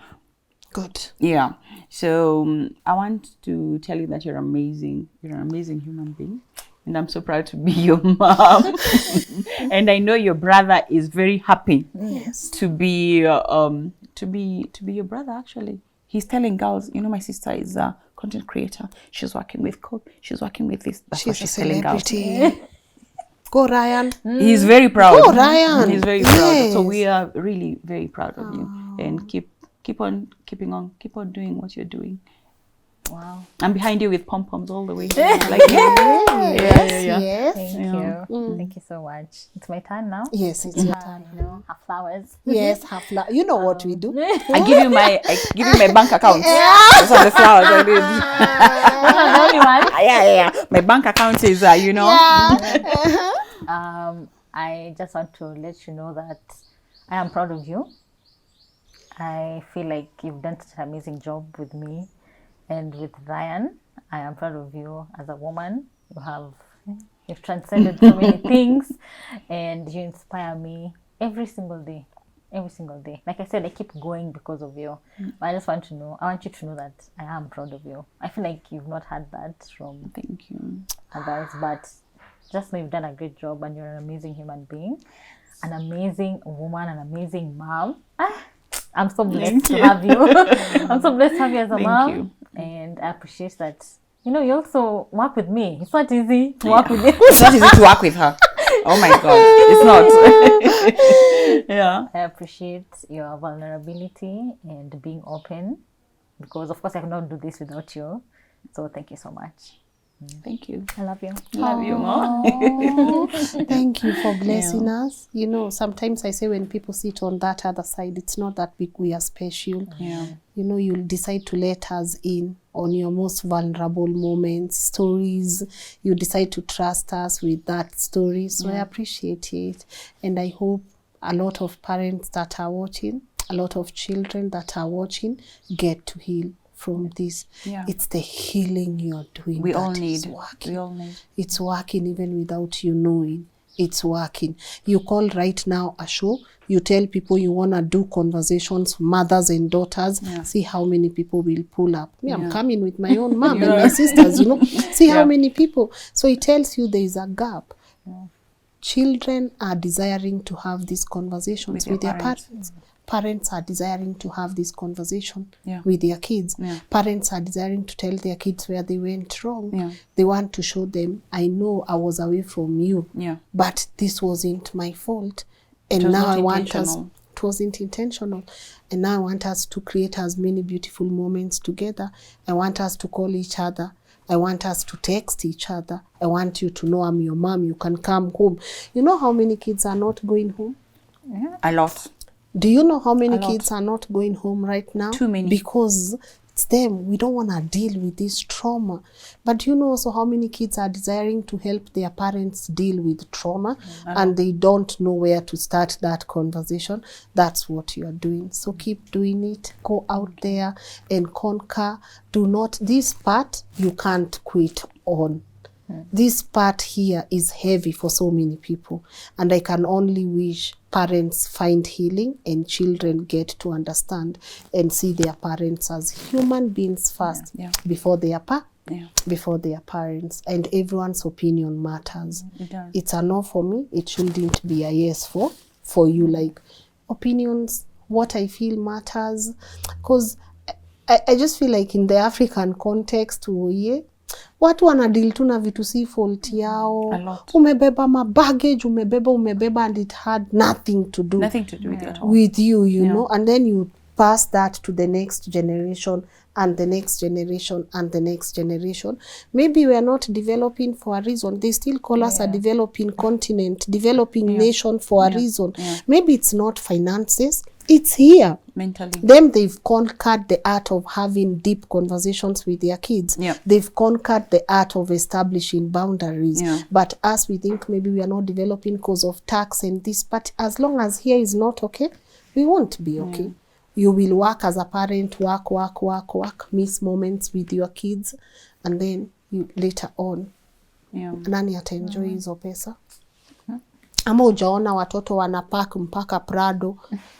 Good. Yeah. So I want to tell you that you're amazing. You're an amazing human being. And I'm so proud to be your mom. And I know your brother is very happy to be your brother, actually. He's telling girls, you know, my sister is a content creator. She's working with code. She's working with this. That's what she's telling girls. Go Ryan. He's very proud. Go Ryan. He's very proud. So we are really very proud of you. And keep on doing what you're doing. Wow. I'm behind you with pom-poms all the way. Yes. Thank you. Thank you so much. It's my turn now. Yes, it's your turn. You know, have flowers. Yes, have flowers. You know what we do. I give you my bank account. Those are the flowers I did. That's not the only one. Yeah. My bank account is you know. I just want to let you know that I am proud of you. I feel like you've done such an amazing job with me and with Ryan. I am proud of you as a woman. You've transcended so many things, and you inspire me every single day. Like I said, I keep going because of you. But I want you to know that I am proud of you. I feel like you've not had that from Thank you. others, but just know you've done a great job, and you're an amazing human being, an amazing woman, an amazing mom. I'm so blessed to have you. I'm so blessed to have you as a mom. You. And I appreciate that. You know, you also work with me. It's not easy to work with you. It's not easy to work with her. Oh my God. It's not. Yeah. I appreciate your vulnerability and being open, because of course I cannot do this without you. So thank you so much. Thank you. I love you. Love you, Mom. Thank you for blessing us. You know, sometimes I say when people sit on that other side, it's not that big we are special. Yeah. You know, you'll decide to let us in on your most vulnerable moments, stories. You decide to trust us with that story. So I appreciate it. And I hope a lot of parents that are watching, a lot of children that are watching get to heal from this. Yeah. It's the healing you're doing. We that all is need. working. We all need. It's working even without you knowing. it's working. You call right now a show, you tell people you want to do conversations, mothers and daughters, see how many people will pull up. Me, I'm coming with my own mom and my sisters, you know, see how many people. So it tells you there is a gap. Children are desiring to have these conversations with their parents. Parents are desiring to have this conversation with their kids. Parents are desiring to tell their kids where they went wrong. They want to show them, I know I was away from you, but this wasn't my fault. And now I want us, it wasn't intentional. And now I want us to create as many beautiful moments together. I want us to call each other. I want us to text each other. I want you to know I'm your mom. You can come home. You know how many kids are not going home? A lot. Do you know how many kids are not going home right now? Too many. Because it's them. We don't want to deal with this trauma. But do you know also how many kids are desiring to help their parents deal with trauma and they don't know where to start that conversation? That's what you are doing. So keep doing it. Go out there and conquer. Do not, this part you can't quit on. This part here is heavy for so many people, and I can only wish parents find healing and children get to understand and see their parents as human beings first before they are before they are parents, and everyone's opinion matters. It's a no for me. It shouldn't be a yes for you. Like opinions, what I feel matters, because I just feel like in the African context, watu wanadeal tu na vitu si fault yao. Umebeba baggage, umebeba, and it had nothing to do with you at all. With you, you know, and then you pass that to the next generation and the next generation and the next generation. Maybe we are not developing for a reason. They still call us a developing continent, developing nation for a reason. Maybe it's not finances. It's here. Mentally. Them, they've conquered the art of having deep conversations with their kids. They've conquered the art of establishing boundaries. But us, we think maybe we are not developing because of tax and this. But as long as here is not okay, we won't be okay. You will work as a parent, work, miss moments with your kids, and then you later on, nani ataenjoy hizo pesa? Ama ujaona watoto wanapack mpaka Prado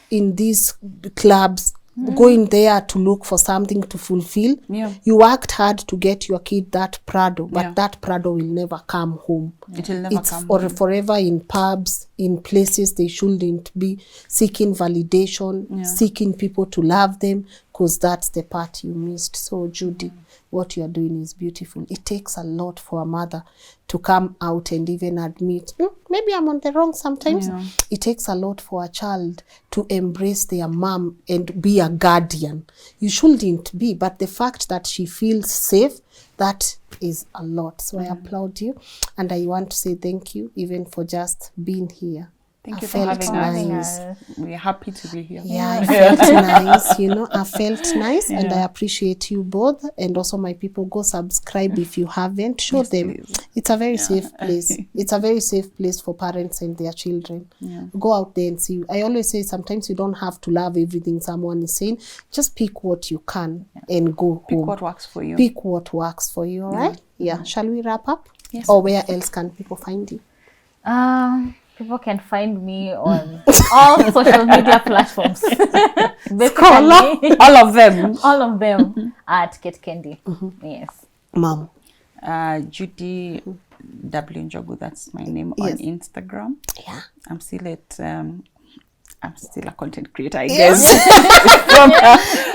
in these clubs, going there to look for something to fulfill. You worked hard to get your kid that Prado, but that Prado will never come home. It will never come home. It's forever in pubs, in places they shouldn't be, seeking validation, seeking people to love them, because that's the part you missed. So Judy, what you are doing is beautiful. It takes a lot for a mother to come out and even admit, maybe I'm on the wrong sometimes. It takes a lot for a child to embrace their mom and be a guardian. You shouldn't be, but the fact that she feels safe, that is a lot. So I applaud you, and I want to say thank you even for just being here. Thank you for having us. We're happy to be here. I felt nice, you know, I felt nice, and I appreciate you both. And also my people, go subscribe if you haven't. Show them. Please. It's a very safe place. It's a very safe place for parents and their children. Go out there and see. I always say sometimes you don't have to love everything someone is saying. Just pick what you can and go home. Pick what works for you. Pick what works for you, all right? Shall we wrap up? Yes. Or where else can people find you? People can find me on all social media platforms. All of them. All of them at Kate Candy. Yes. Mom. Judy W. Njogu, that's my name on Instagram. I'm still a content creator, I guess.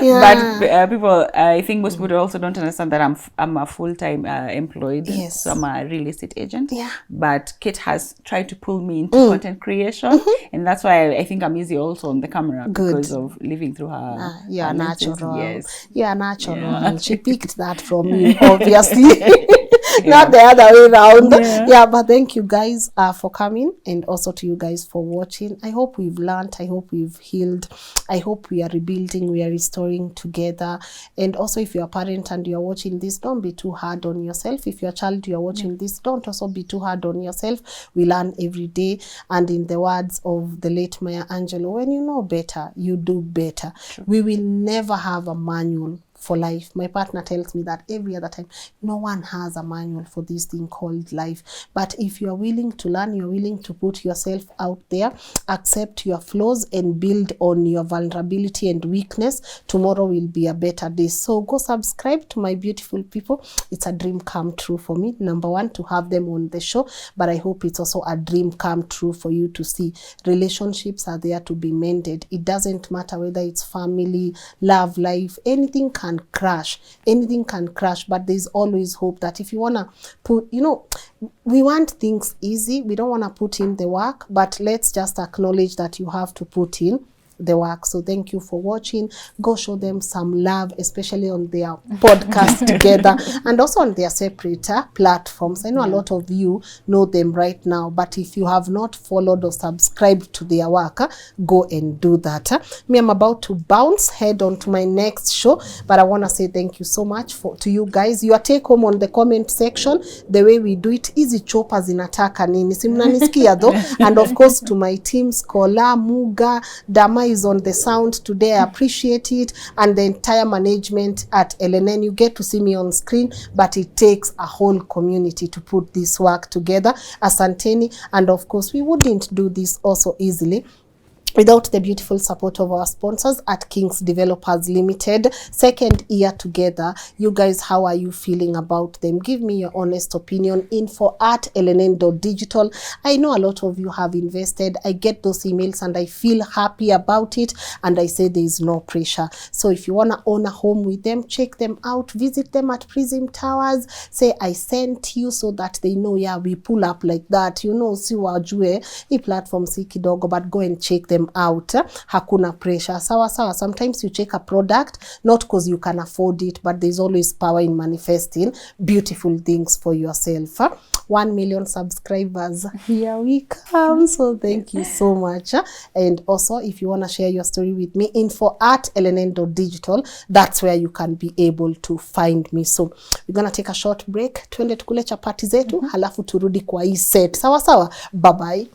But people, I think most people also don't understand that I'm a full-time employed. So I'm a real estate agent. But Kate has tried to pull me into content creation, and that's why I think I'm easy also on the camera because of living through her. You're natural. You're natural. She picked that from you, obviously. Not the other way around. But thank you guys for coming, and also to you guys for watching. I hope we've learned. I hope we've healed. I hope we are rebuilding, we are restoring together. And also, if you're a parent and you're watching this, don't be too hard on yourself. If you're a child, you're watching this, don't also be too hard on yourself. We learn every day. And in the words of the late Maya Angelou, when you know better, you do better. We will never have a manual for life. My partner tells me that every other time. No one has a manual for this thing called life. But if you are willing to learn, you're willing to put yourself out there, accept your flaws and build on your vulnerability and weakness, tomorrow will be a better day. So go subscribe to my beautiful people. It's a dream come true for me, number one, to have them on the show, but I hope it's also a dream come true for you to see relationships are there to be mended. It doesn't matter whether it's family, love life, anything can crash, but there's always hope that if you want to put, we want things easy, we don't want to put in the work, but let's just acknowledge that you have to put in the work. So thank you for watching. Go show them some love, especially on their podcast together and also on their separate platforms. I know a lot of you know them right now, but if you have not followed or subscribed to their work, go and do that. Me, I'm about to bounce, head on to my next show, but I want to say thank you so much to you guys. Your take home on the comment section, the way we do it, easy choppers inataka nini, simnanisikia though. And of course to my team, Skola, Muga, Dama is on the sound today. I appreciate it, and the entire management at LNN. You get to see me on screen, but it takes a whole community to put this work together. Asanteni, and of course we wouldn't do this also easily without the beautiful support of our sponsors at Kings Developers Limited. Second year together. You guys, how are you feeling about them? Give me your honest opinion. info@lnn.digital. I know a lot of you have invested. I get those emails and I feel happy about it, and I say there is no pressure. So if you want to own a home with them, check them out. Visit them at Prism Towers. Say I sent you, so that they know, yeah, we pull up like that. Si wajue, hii platform si kidogo, but go and check them out. Hakuna pressure. Sawa. Sometimes you check a product not because you can afford it, but there's always power in manifesting beautiful things for yourself. 1 million subscribers, here we come. So thank you so much. And also, if you want to share your story with me, info@lnn.digital. That's where you can be able to find me. So we're gonna take a short break, twende tukule chapati zetu, halafu turudi kwa hii set. Sawa. Bye bye.